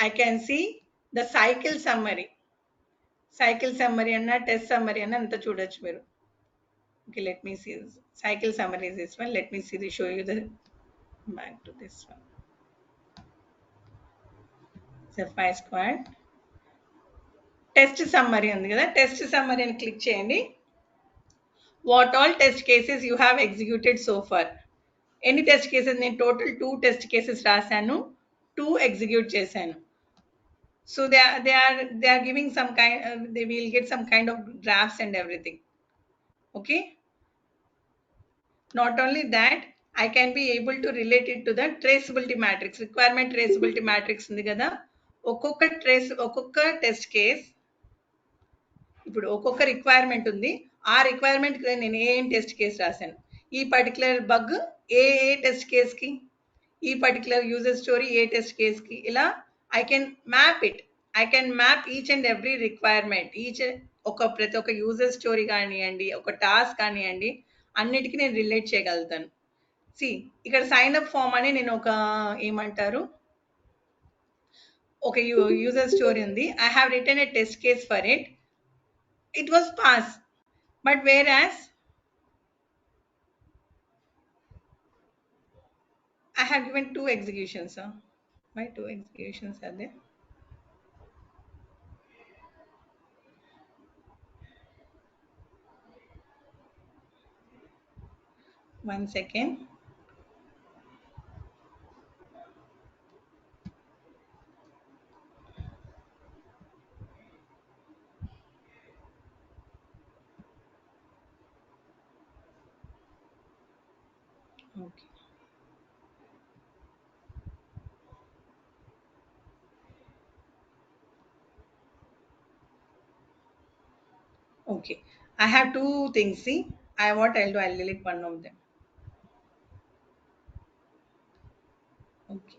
I can see the cycle summary and test summary and anta chudochu meeru. Okay, let me see this. Cycle summary is this one. Let me show you the back to this one. Zephyr Squad test summary ఉంది కదా, test summary అని click చేయండి. What all test cases you have executed so far. ఎన్ని test cases, నేను total 2 test cases రాశాను, 2 execute చేశాను. So they are giving some kind, they will get some kind of drafts and everything. Okay, not only that, I can be able to relate it to the traceability matrix, requirement traceability matrix ఉంది కదా. ఒక్కొక్క test case, ఇప్పుడు ఒక్కొక్క requirement ఉంది, ఆ requirement నేను ఏం test case రాశాను, ఈ పర్టికులర్ బగ్ ఏ టెస్ట్ కేస్కి, ఈ పర్టికులర్ యూజర్ స్టోరీ ఏ టెస్ట్ కేస్కి, ఇలా I can map each and every requirement, ప్రతి ఒక్క యూజర్ స్టోరీ కానివ్వండి, ఒక టాస్క్ కానివ్వండి, అన్నిటికీ నేను రిలేట్ చేయగలుగుతాను. సి ఇక్కడ సైన్ అప్ ఫామ్ అని నేను ఒక యూజర్ స్టోరీ ఉంది. I have return A test case for it. It was pass, but whereas I have given 2 executions. Why 2 executions are there? One second. Okay. Okay. I have two things. See, I'll do. I'll delete one of them. Okay.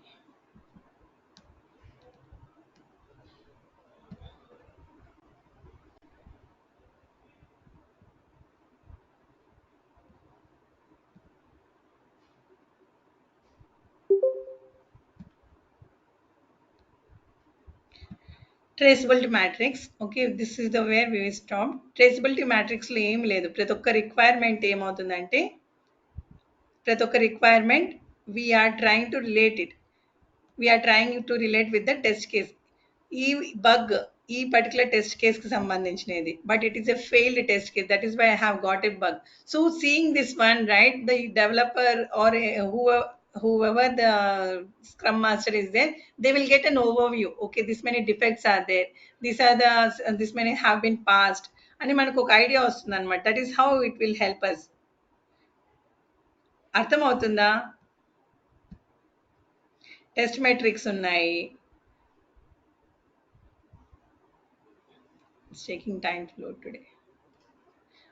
Traceability matrix okay this is the where we stop traceability మ్యాట్రిక్స్లో ఏం లేదు ప్రతి ఒక్క requirement ఏమవుతుందంటే ప్రతి ఒక్క requirement we are trying to relate it we are trying to relate with the test case ఈ bug ఈ పర్టికులర్ టెస్ట్ కేస్కి సంబంధించినది but it is a failed test case that is why I have got a bug so seeing this one right the developer or whoever the scrum master is there they will get an overview okay this many defects are there these are the this many have been passed అని మనకు ఒక idea వస్తుంది అనమాట that is how it will help us అర్థమవుతుందా test metrics ఉన్నాయి it's taking time to load today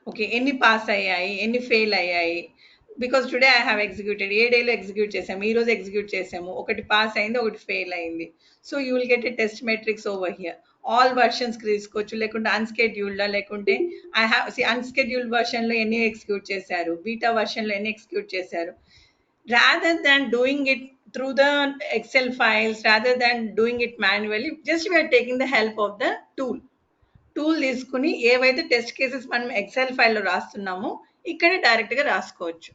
okay ఎన్ని pass అయ్యాయి ఎన్ని ఫెయిల్ అయ్యాయి because today I have executed a డేలో ఎగ్జిక్యూట్ చేసాము ఈ రోజు ఎగ్జిక్యూట్ చేసాము ఒకటి పాస్ అయింది ఒకటి ఫెయిల్ అయింది so you will get a test metrics over here all వర్షన్స్కి తీసుకోవచ్చు లేకుంటే అన్స్కెడ్యూల్డా లేకుంటే ఐ హ్యావ్ అన్స్కెడ్యూల్డ్ వర్షన్లో ఎన్ని ఎగ్జిక్యూట్ చేశారు బీటా వర్షన్లో ఎన్ని ఎగ్జిక్యూట్ చేశారు rather than doing it through the excel files rather than doing it manually just we are taking the help of the tool తీసుకుని ఏవైతే టెస్ట్ కేసెస్ మనం ఎక్సెల్ ఫైల్లో రాస్తున్నామో ఇక్కడే డైరెక్ట్గా రాసుకోవచ్చు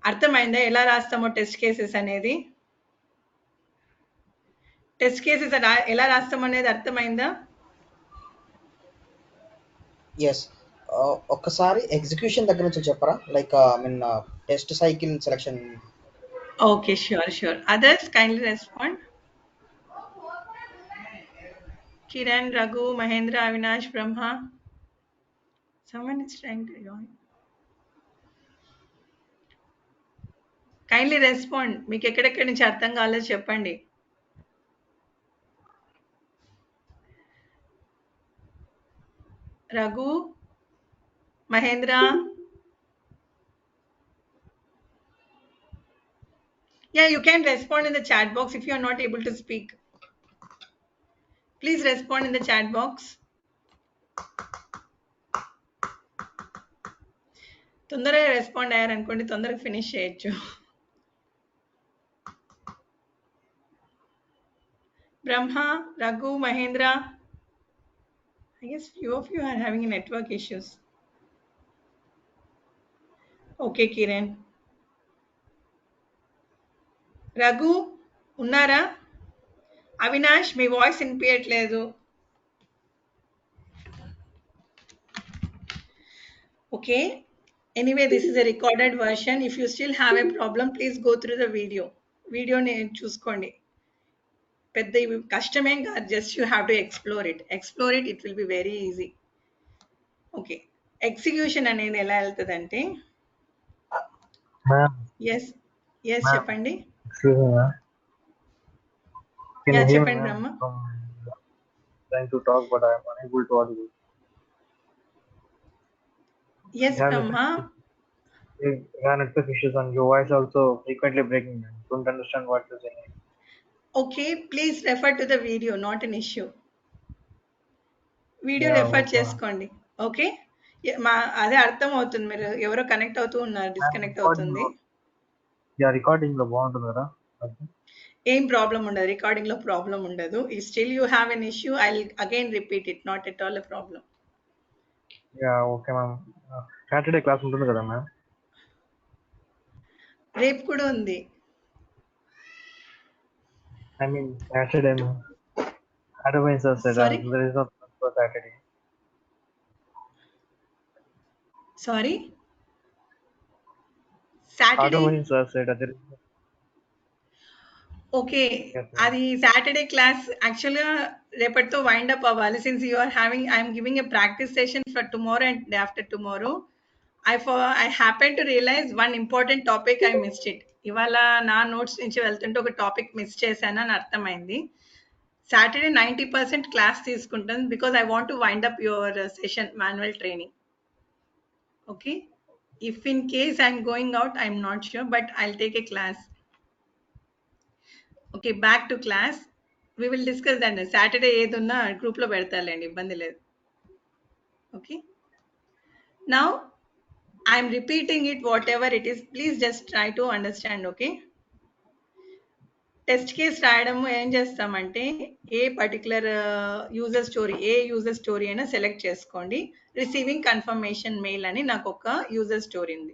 అర్థమైందా ఎలా రాస్తామో టెస్ట్ కేసెస్ అనేది టెస్ట్ కేసెస్ ఎలా రాస్తామో అనేది అర్థమైందా ఎస్ ఒక్కసారి ఎగ్జిక్యూషన్ దగ్గర నుంచి చెప్పరా like I mean test cycle selection okay sure others kindly respond Kiran Raghu Mahendra Avinash Brahma someone is trying to join kindly respond మీకు ఎక్కడెక్కడి నుంచి అర్థం కాలేదు చెప్పండి Raghu Mahendra yeah you can respond in the chat box if you are not able to speak please respond in the chat box తొందరగా respond అయ్యారనుకోండి తొందరగా finish చేయొచ్చు బ్రహ్మ Raghu Mahindra I guess few of you are having network issues. Okay, Kiran. Raghu ఉన్నారా అవినాష్ మీ voice వినిపించట్లేదు okay anyway this is a recorded version if you still have a problem please go through the వీడియోని చూసుకోండి పెద్ద ఇవి కష్టమేం కాదు just you have to explore it will be very easy okay execution అనేది ఎలా వెళ్తుందంటే Ma'am, ఎస్ ఎస్ ma'am, చెప్పండి excuse me, ma'am. Can yeah you hear me, చెప్పండి ma'am? Brahma I'm trying to talk, but I'm unable to audible. Yes Yeah, Brahma network issues, and your voice also frequently breaking, ma'am. Don't understand what you're saying. Okay please refer to the video not an issue video Yeah, refer okay, ma'am. చేసుకోండి okay మా అదే అర్థం అవుతుంది మీరు ఎవరో connect అవుతూ ఉన్నారు Ma'am, disconnect recording అవుతుంది లో yeah, recording లో బాగుంటుంది కదా? ఏం ప్రాబ్లం ఉండదు రికార్డింగ్ లో ప్రాబ్లం ఉండదు ఈ still you have an issue I again repeat it not at all a problem Yeah, okay, ma'am. Saturday class ఉంటుంది కదా, మ్యామ్? రేపు కూడా ఉంది I mean, Saturday, ma'am. Otherwise, said sorry there is no class for Saturday. Sorry Saturday automation source side other. Okay. Yes, ma'am. అది Saturday class యాక్చువల్‌గా రేపటితో wind up అవ్వాలి. Since you are having I am giving a practice session for tomorrow and day after tomorrow. I happen to realise one important topic I missed it. ఇవాళ నా notes నుంచి వెళ్తుంటే ఒక topic miss చేశానని అర్థమైంది. Saturday 90% class తీసుకుంటాను because I want to wind up your session manual training. Okay. If in case I'm going out I'm not sure but I'll take a class. Okay, back to class. We will discuss that. Saturday ఏదున్నా గ్రూప్లో పెడతారులేండి, ఇబ్బంది లేదు. Okay, now I'm repeating it whatever it is. Please just try to understand. Okay, test case రాయడము ఏం చేస్తామంటే a particular user story అయినా select చేసుకోండి. రిసీవింగ్ కన్ఫర్మేషన్ మెయిల్ అని నాకు ఒక యూజర్ స్టోరీ ఉంది.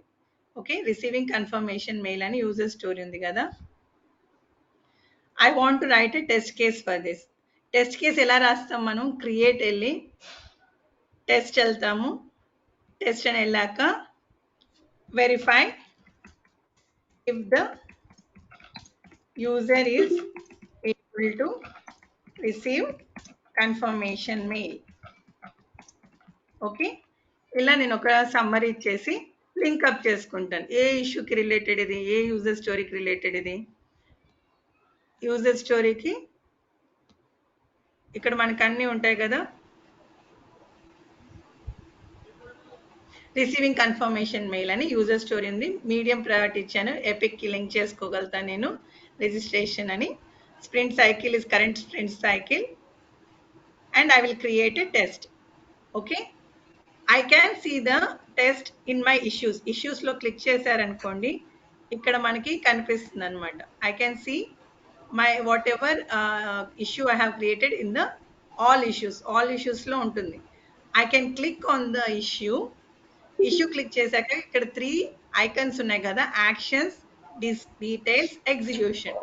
ఓకే, రిసీవింగ్ కన్ఫర్మేషన్ మెయిల్ అని యూజర్ స్టోరీ ఉంది కదా. I want to right a test case for this. Test case ఎలా రాస్తాం మనం? క్రియేట్ వెళ్ళి టెస్ట్ వెళ్తాము. టెస్ట్ అని వెళ్ళాక verify if the user is able to receive confirmation mail. Okay, ఇలా నేను ఒక సమ్మరీ ఇచ్చేసి లింక్అప్ చేసుకుంటాను. ఏ ఇష్యూకి రిలేటెడ్ ఇది, ఏ యూజర్ స్టోరీకి రిలేటెడ్ ఇది. యూజర్ స్టోరీకి ఇక్కడ మనకు అన్నీ ఉంటాయి కదా. రిసీవింగ్ కన్ఫర్మేషన్ మెయిల్ అని యూజర్ స్టోరీ ఉంది. మీడియం ప్రయారిటీ ఇచ్చాను. ఎపిక్కి లింక్ చేసుకోగలుగుతాను నేను. రిజిస్ట్రేషన్ అని. Sprint cycle is current sprint cycle and I will create a test. Okay, I can see the test in my ఇష్యూస్లో క్లిక్ చేశారనుకోండి, ఇక్కడ మనకి కనిపిస్తుంది అనమాట. I can see my whatever issue I have created in the all ఇష్యూస్లో ఉంటుంది. I can click on the issue click చేశాక ఇక్కడ 3 ఐకన్స్ ఉన్నాయి కదా, actions, details, execution.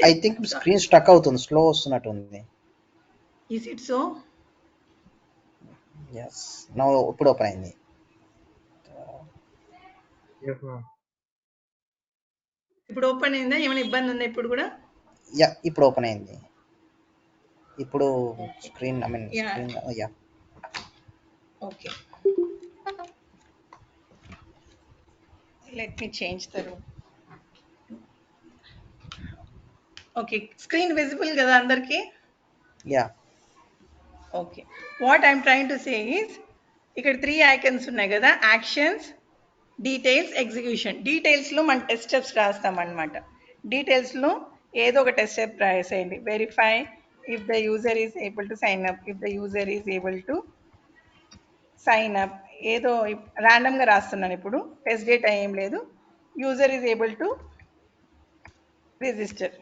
I think screen struck అవుతుంది, స్లో వస్తున్నట్టుంది. Is it so? Yes, now ఇప్పుడు open అయింది. Yes, ma'am. ఇప్పుడు ఓపెన్ అయిందా? ఏమైనా ఇబ్బంది ఉందా ఇప్పుడు కూడా? యా, ఇప్పుడు ఓపెన్ అయింది. ఇప్పుడు screen Yeah. Screen yeah. Okay, let me change the room. Okay, screen visible కదా అందరికి? Yeah. Okay, what I'm trying to say is ఇక్కడ 3 ఐకన్స్ ఉన్నాయి కదా, యాక్షన్స్, డీటెయిల్స్, ఎగ్జిక్యూషన్. డీటెయిల్స్లో మనం టెస్ట్ స్టెప్స్ రాస్తాం అనమాట. డీటెయిల్స్లో ఏదో ఒక టెస్ట్ స్టెప్ రాసేయండి. Verify if the user is able to sign up, if the user is able to sign up. ఏదో ర్యాండమ్గా రాస్తున్నాను ఇప్పుడు, టెస్ట్ డేటా ఏం లేదు. User is able to register.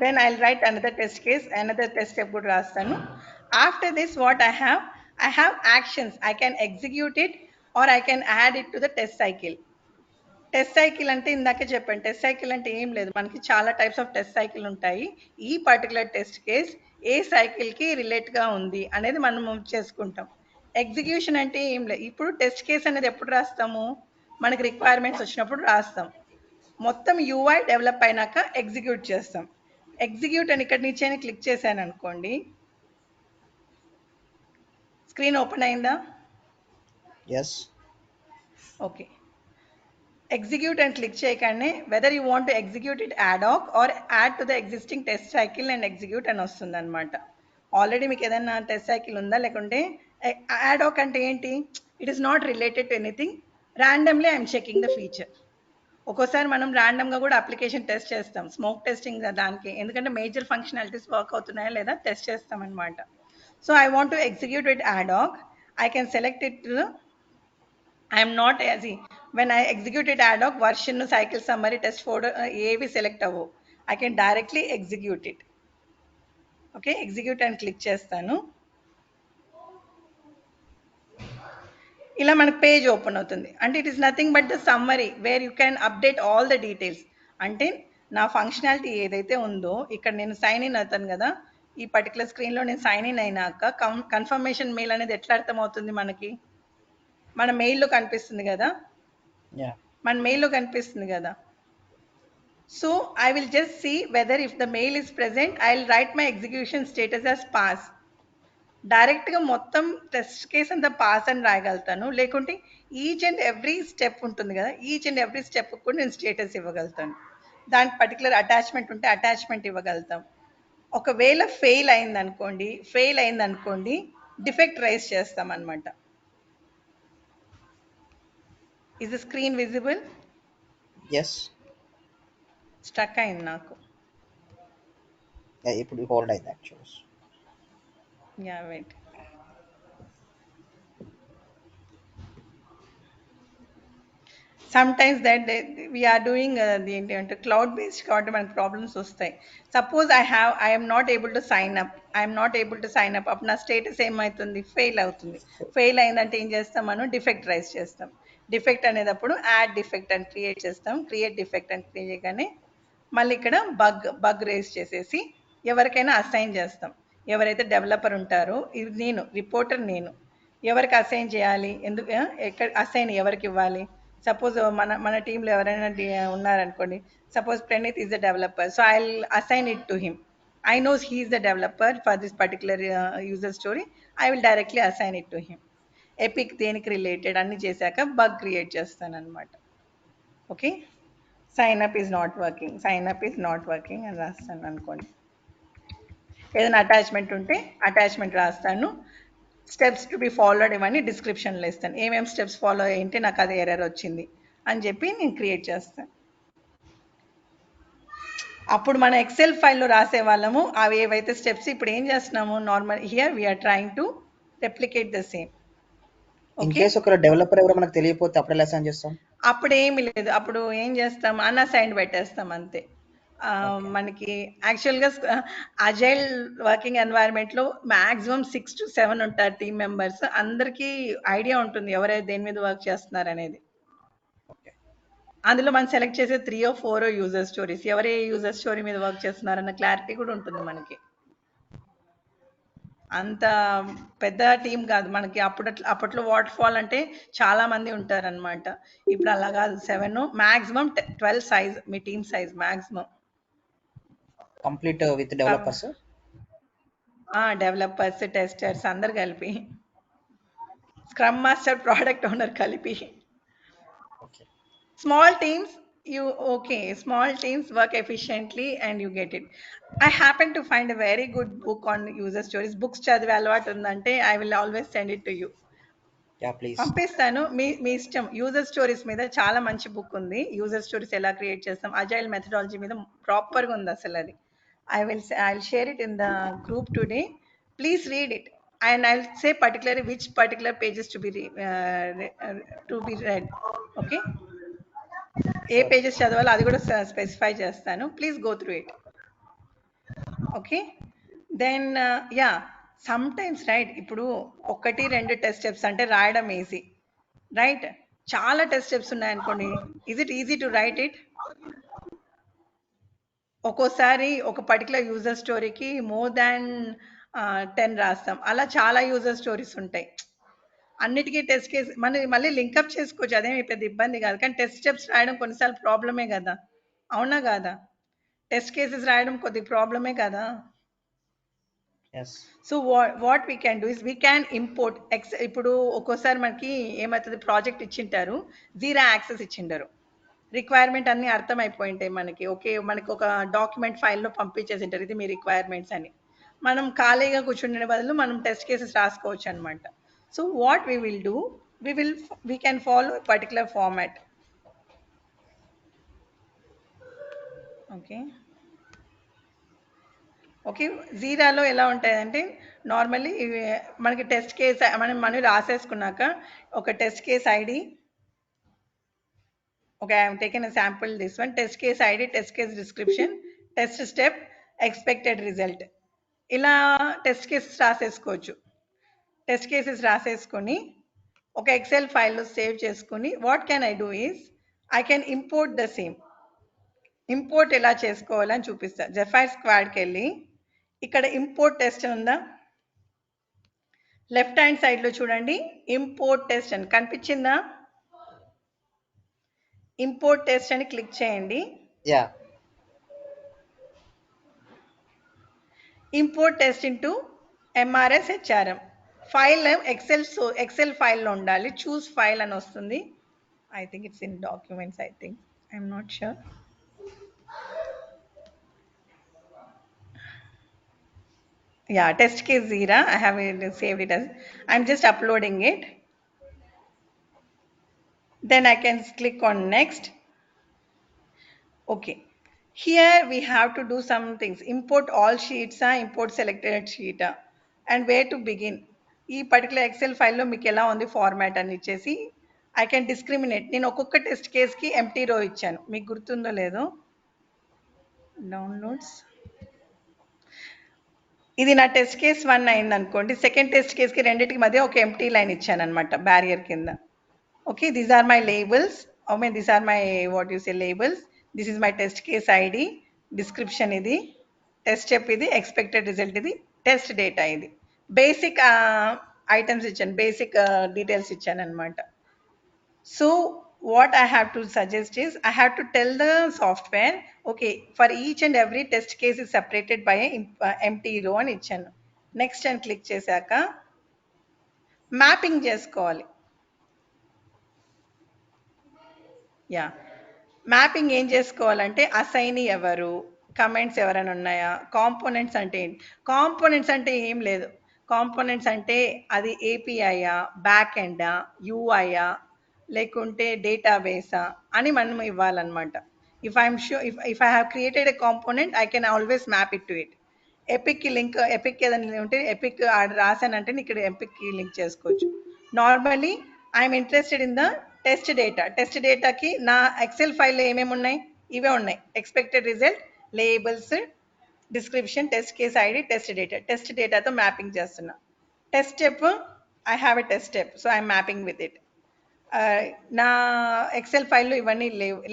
Then I'll write another test case, another test step కూడా రాస్తాను. After this what I have actions. I can execute it or I can add it to the test cycle. Test cycle అంటే ఇందాకే చెప్పాను. Test cycle అంటే ఏం లేదు, మనకి చాలా టైప్స్ ఆఫ్ టెస్ట్ సైకిల్ ఉంటాయి. ఈ పర్టికులర్ టెస్ట్ కేస్ ఏ సైకిల్కి రిలేట్గా ఉంది అనేది మనం చేసుకుంటాం. ఎగ్జిక్యూషన్ అంటే ఏం లేదు. ఇప్పుడు టెస్ట్ కేస్ అనేది ఎప్పుడు రాస్తాము? మనకి రిక్వైర్మెంట్స్ వచ్చినప్పుడు రాస్తాం. మొత్తం యూఐ డెవలప్ అయినాక ఎగ్జిక్యూట్ చేస్తాం. ఎగ్జిక్యూట్ అని ఇక్కడ నుంచి క్లిక్ చేశాను అనుకోండి, స్క్రీన్ ఓపెన్ అయిందా? ఎస్. ఓకే, ఎగ్జిక్యూట్ అని క్లిక్ చేయగానే whether you want to execute it ad hoc or add to the existing test cycle and execute అని వస్తుంది అనమాట. ఆల్రెడీ మీకు ఏదైనా టెస్ట్ సైకిల్ ఉందా, లేకుంటే యాడ్ ఆక్ అంటే ఏంటి? It is not related to anything, randomly I'm checking the feature. ఒక్కోసారి మనం ర్యాండమ్గా కూడా అప్లికేషన్ టెస్ట్ చేస్తాం, స్మోక్ టెస్టింగ్ దానికి. ఎందుకంటే మేజర్ ఫంక్షనాలిటీస్ వర్క్ అవుతున్నాయా లేదా టెస్ట్ చేస్తాం అనమాట. So I want to execute it ad hoc. I can select it. I am not as when I executed ad hoc version cycle summary test folder ఏవి select అవ్వవు. I can directly execute it. Okay, execute అని click చేస్తాను. ఇలా మనకు page open అవుతుంది. అంటే it is nothing but the summary where you can update all the details. అంటే నా ఫంక్షనాలిటీ ఏదైతే ఉందో ఇక్కడ నేను సైన్ ఇన్ అవుతాను కదా, ఈ పర్టికులర్ స్క్రీన్లో నేను సైన్ ఇన్ అయినాక కన్ఫర్మేషన్ మెయిల్ అనేది ఎట్లా అర్థమవుతుంది మనకి? మన మెయిల్లో కనిపిస్తుంది కదా, Yeah. మన మెయిల్లో కనిపిస్తుంది కదా. So I will just see whether if the mail is present, I will write my execution status as pass. డైరెక్ట్గా మొత్తం టెస్ట్ కేస్ అంతా పాస్ అని రాయగలుగుతాను, లేకుంటే ఈచ్ అండ్ ఎవ్రీ స్టెప్ ఉంటుంది కదా, ఈచ్ అండ్ ఎవ్రీ స్టెప్ కూడా నేను స్టేటస్ ఇవ్వగలుగుతాను. దానికి పర్టికులర్ అటాచ్మెంట్ ఉంటే అటాచ్మెంట్ ఇవ్వగలుగుతాం. ఒకవేళ ఫెయిల్ అయిందనుకోండి డిఫెక్ట్ రైజ్ చేస్తాం అనమాట. Is the screen visible? Yes. Struck అయింది నాకు. ఇప్పుడు హోల్డ్ అయింది actually. Yeah wait. Sometimes that we are doing ఏంటి అంటే క్లౌడ్ బేస్డ్ కాబట్టి మనకు ప్రాబ్లమ్స్ వస్తాయి. Suppose I'm not able to sign up, అప్పుడు నా స్టేటస్ ఏమవుతుంది, ఫెయిల్ అవుతుంది. ఫెయిల్ అయిందంటే ఏం చేస్తాం, మనం డిఫెక్ట్ రైజ్ చేస్తాం. డిఫెక్ట్ అనేటప్పుడు యాడ్ డిఫెక్ట్ అని క్రియేట్ చేస్తాం. క్రియేట్ డిఫెక్ట్ అని క్రియేట్ చేయగానే మళ్ళీ ఇక్కడ బగ్ రేజ్ చేసేసి ఎవరికైనా అసైన్ చేస్తాం. ఎవరైతే డెవలపర్ ఉంటారో, ఇది నేను రిపోర్టర్, నేను ఎవరికి అసైన్ చేయాలి, ఎందుకు ఎక్కడ అసైన్ ఎవరికి ఇవ్వాలి. సపోజ్ మన టీంలో ఎవరైనా ఉన్నారనుకోండి, suppose Praneeth is the developer, so I will assign it to him. I knows he is the developer for this particular user story, I will directly assign it to him. Epic దేనికి related అన్ని చేశాక bug create చేస్తాను అనమాట. Okay, sign up is not working అని రాస్తాను అనుకోండి. ఏదైనా attachment ఉంటే అటాచ్మెంట్ రాస్తాను. స్టెప్స్ టు బి ఫాలోడ్ ఇవన్నీ డిస్క్రిప్షన్లో ఇస్తాను. ఏమేమి స్టెప్స్ ఫాలో అయ్యింటే నాకు అది ఎర్రర్ వచ్చింది అని చెప్పి నేను క్రియేట్ చేస్తాను. అప్పుడు మన ఎక్సెల్ ఫైల్లో రాసే వాళ్ళము అవి ఏవైతే స్టెప్స్ ఇప్పుడు ఏం చేస్తున్నాము, normal here we are trying to replicate the same. In case ఒక డెవలపర్ ఎవరో మనకు తెలియకపోతే అప్పుడు ఎలా అసైన్ చేస్తాం? అప్పుడు ఏమి లేదు, అప్పుడు ఏం చేస్తాం, అన్అసైన్డ్ పెట్టేస్తాం అంతే. మనకి యాక్చువల్గా అజైల్ వర్కింగ్ ఎన్వైరన్మెంట్లో మ్యాక్సిమం 6 to 7 ఉంటారు టీమ్ మెంబర్స్. అందరికీ ఐడియా ఉంటుంది ఎవరైతే దేని మీద వర్క్ చేస్తున్నారు అనేది. అందులో మనం సెలెక్ట్ చేసే 3 or 4 యూజర్ స్టోరీస్, ఎవరే యూజర్ స్టోరీ మీద వర్క్ చేస్తున్నారన్న క్లారిటీ కూడా ఉంటుంది మనకి. అంత పెద్ద టీం కాదు మనకి. అప్పట్లో వాటర్ ఫాల్ అంటే చాలా మంది ఉంటారనమాట. ఇప్పుడు అలా కాదు, 7 maximum 12 size me team size maximum. Complete with developers, developers, testers అందరు కలిపి, స్క్రమ్ మాస్టర్, ప్రోడక్ట్ ఓనర్ కలిపి. Small teams work efficiently and you get it. I happen to find a very good book on user stories. Books చదివే అలవాటు ఉందంటే I will always send it to you. Yeah please. పంపిస్తాను, మీ ఇష్టం. User stories మీద చాలా మంచి book ఉంది. User stories ఎలా క్రియేట్ చేస్తాం, అజైల్ మెథడాలజీ మీద ప్రాపర్గా ఉంది అసలు అది. I will share it in the group today. Please read it and I'll say particularly which particular pages to be read. Okay, ఏ పేజెస్ చదవాలో అది కూడా స్పెసిఫై చేస్తాను. Please go through it. Okay, then yeah sometimes right, ఇప్పుడు 1-2 test steps అంటే రాయడం easy right. చాలా test steps ఉన్నాయనుకోండి, is it easy to write it? ఒక్కోసారి ఒక పర్టికులర్ యూజర్ స్టోరీకి మోర్ దాన్ 10 రాస్తాం. అలా చాలా యూజర్ స్టోరీస్ ఉంటాయి. అన్నిటికీ టెస్ట్ కేస్ మళ్ళీ లింకప్ చేసుకోవచ్చు, అదేమి పెద్ద ఇబ్బంది కాదు. కానీ టెస్ట్ స్టెప్స్ రాయడం కొన్నిసార్లు ప్రాబ్లమే కదా, అవునా కాదా? టెస్ట్ కేసెస్ రాయడం కొద్ది ప్రాబ్లమే కదా. So what we can do is we can import ఇప్పుడు ఒక్కోసారి మనకి ఏమవుతుంది, ప్రాజెక్ట్ ఇచ్చింటారు, జీరా యాక్సెస్ ఇచ్చింటారు, రిక్వైర్మెంట్ అన్ని అర్థమైపోయి ఉంటాయి మనకి. ఓకే, మనకి ఒక డాక్యుమెంట్ ఫైల్లో పంపించేసి ఉంటారు, ఇది మీ రిక్వైర్మెంట్స్ అని. మనం ఖాళీగా కూర్చుండే బదులు మనం టెస్ట్ కేసెస్ రాసుకోవచ్చు అనమాట. So what we will do, we can follow a particular format. Okay, జీరాలో ఎలా ఉంటాయంటే నార్మల్లీ మనకి టెస్ట్ కేస్ మనం రాసేసుకున్నాక ఒక test case ID, okay, I have taken a sample this one, test case ID, test case description, test step, expected result, ఇలా test cases రాసేసుకోవచ్చు. Test cases రాసేసుకొని ఒక ఎక్సెల్ ఫైల్లో సేవ్ చేసుకుని what can I do is I can import the same. Import ఎలా చేసుకోవాలని చూపిస్తా. Zephyr స్క్వాడ్కి వెళ్ళి ఇక్కడ ఇంపోర్ట్ టెస్ట్ ఉందా, లెఫ్ట్ హ్యాండ్ సైడ్ లో చూడండి ఇంపోర్ట్ టెస్ట్ అని కనిపించిందా? ఇంపోర్ట్ టెస్ట్ అని క్లిక్ చేయండి. Yeah. Import test into MRS HRM file excel ఫైల్లో ఉండాలి. చూస్ ఫైల్ అని వస్తుంది. I think it's in documents. I think I'm not sure. Yeah, test case Zira. I have saved it as I'm just uploading it. Then I can click on next. Okay. Here we have to do some things. Import all sheets, import selected sheet, and where to begin. ఈ particular XL ఫైల్లో మీకు ఎలా ఉంది format అని ఇచ్చేసి I can discriminate. నేను ఒక్కొక్క test కేస్కి empty రో ఇచ్చాను, మీకు గుర్తుందో లేదో. డౌన్లోడ్స్, ఇది నా టెస్ట్ కేస్ 1 అయింది అనుకోండి. సెకండ్ టెస్ట్ కేస్కి రెండింటికి మధ్య ఒక ఎంటీ లైన్ ఇచ్చాను అనమాట బ్యారియర్ కింద. Okay, these are my labels. I mean, these are my what you say labels. This is my test case ID. Description ఇది, test step ఇది, expected result ఇది, test data ఇది. Basic items ఇచ్చాను, basic details ఇచ్చాను అనమాట. So what I have to suggest is I have to tell the software, okay, for each and every test case is separated by a empty row అని ఇచ్చాను. Next అని click చేశాక mapping చేసుకోవాలి. Yeah, mapping ఏం చేసుకోవాలంటే assignee ఎవరు, comments ఎవరైనా ఉన్నాయా, కాంపోనెంట్స్ అంటే ఏంటి. కాంపోనెంట్స్ అంటే ఏం లేదు. కాంపోనెంట్స్ అంటే అది ఏపీఐయా, బ్యాక్ ఎండా, యూఐయా, లేకుంటే డేటాబేసా అని మనం ఇవ్వాలన్నమాట. If I'm sure, if I have created a component I can always map it to it. Epic link, epic ఏదైనా ఉంటే ఎపిక్ రాసానంటే ఇక్కడ ఎపిక్ లింక్ చేసుకోవచ్చు. Normally I'm interested in the test data. Test డేటాకి నా ఎక్సెల్ ఫైల్లో ఏమేమి ఉన్నాయి, ఇవే ఉన్నాయి. Expected result, labels, description, test case ID, test data. Test డేటాతో మ్యాపింగ్ చేస్తున్నా. Test step, I have a test step, so I'm mapping with it. నా ఎక్సెల్ ఫైల్లో ఇవన్నీ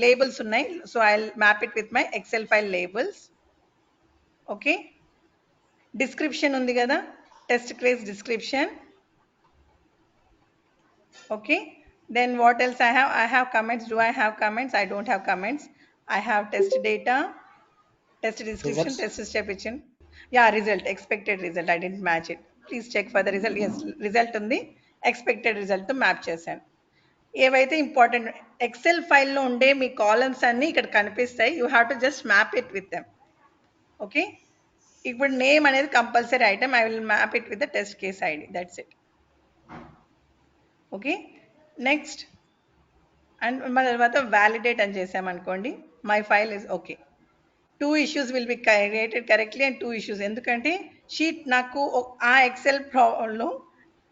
లేబుల్స్ ఉన్నాయి, so I map it with my excel file labels. Okay, description ఉంది కదా, test case description. Okay, then what else I have? I have comments. Do I have comments? I don't have comments. I have test data, test description, results. test step ichchen. Yeah, result, expected result. I didn't match it. Please check for the result. Yes, result ఉంది, expected result తో map చేశాను. ఏవైతే important XL ఫైల్లో ఉండే మీ columns అన్ని ఇక్కడ కనిపిస్తాయి. You have to just map it with them. Okay, ఇప్పుడు నేమ్ అనేది compulsory item. I will map it with the test case ID. That's it. Okay, next and మన తర్వాత వ్యాలిడేట్ అని చేసామనుకోండి, my file is okay. 2 issues will be created correctly and 2 issues. ఎందుకంటే sheet నాకు ఆ Excel ప్రాబ్లంలో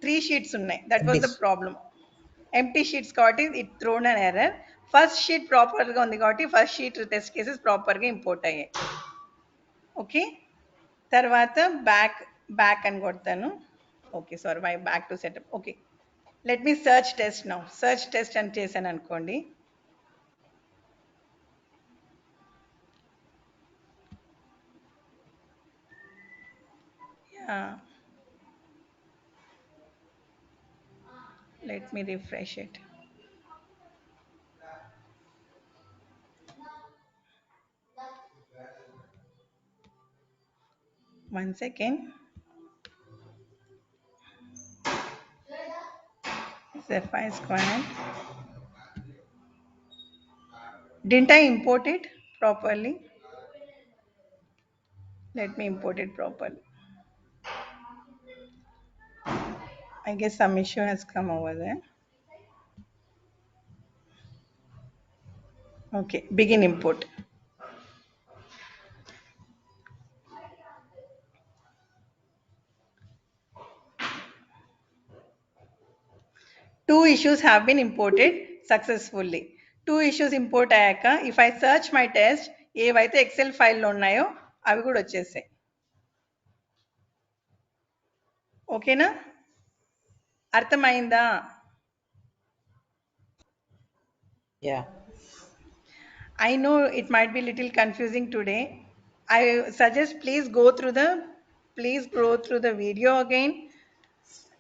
3 sheets ఉన్నాయి. That was the empties. Problem. Empty sheets కాబట్టి it thrown an error. First sheet ప్రాపర్గా ఉంది కాబట్టి ఫస్ట్ షీట్ టెస్ట్ కేసెస్ ప్రాపర్గా ఇంపోర్ట్ అయ్యాయి. ఓకే, తర్వాత బ్యాక్ అని కొడతాను. Okay, sorry, my back to setup. Okay, let me search test now. Search test అని చేశాను అనుకోండి. Let me refresh it. One second. Sapphire square. Didn't I import it properly? Let me import it properly. I guess some issue has come over there. Okay, begin import. Two issues have been imported successfully. Two issues import అయ్యాక if I search my test, ఏవైతే XL ఫైల్లో ఉన్నాయో అవి కూడా వచ్చేసాయి. ఓకేనా, అర్థమైందా? Yeah. I know it might be little confusing today. I suggest please go through the video again.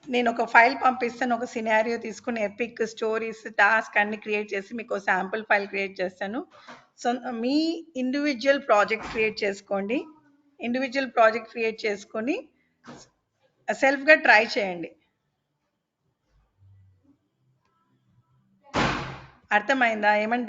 నేను ఒక ఫైల్ పంపిస్తాను. ఒక సినారియో తీసుకొని ఎపిక్ స్టోరీస్, టాస్క్ అన్ని క్రియేట్ చేసి మీకు శాంపుల్ ఫైల్ క్రియేట్ చేస్తాను. సో మీ ఇండివిజువల్ ప్రాజెక్ట్ క్రియేట్ చేసుకోండి. ఇండివిజువల్ ప్రాజెక్ట్ క్రియేట్ చేసుకొని సెల్ఫ్గా ట్రై చేయండి. అర్థమైందా? ఏమన్నా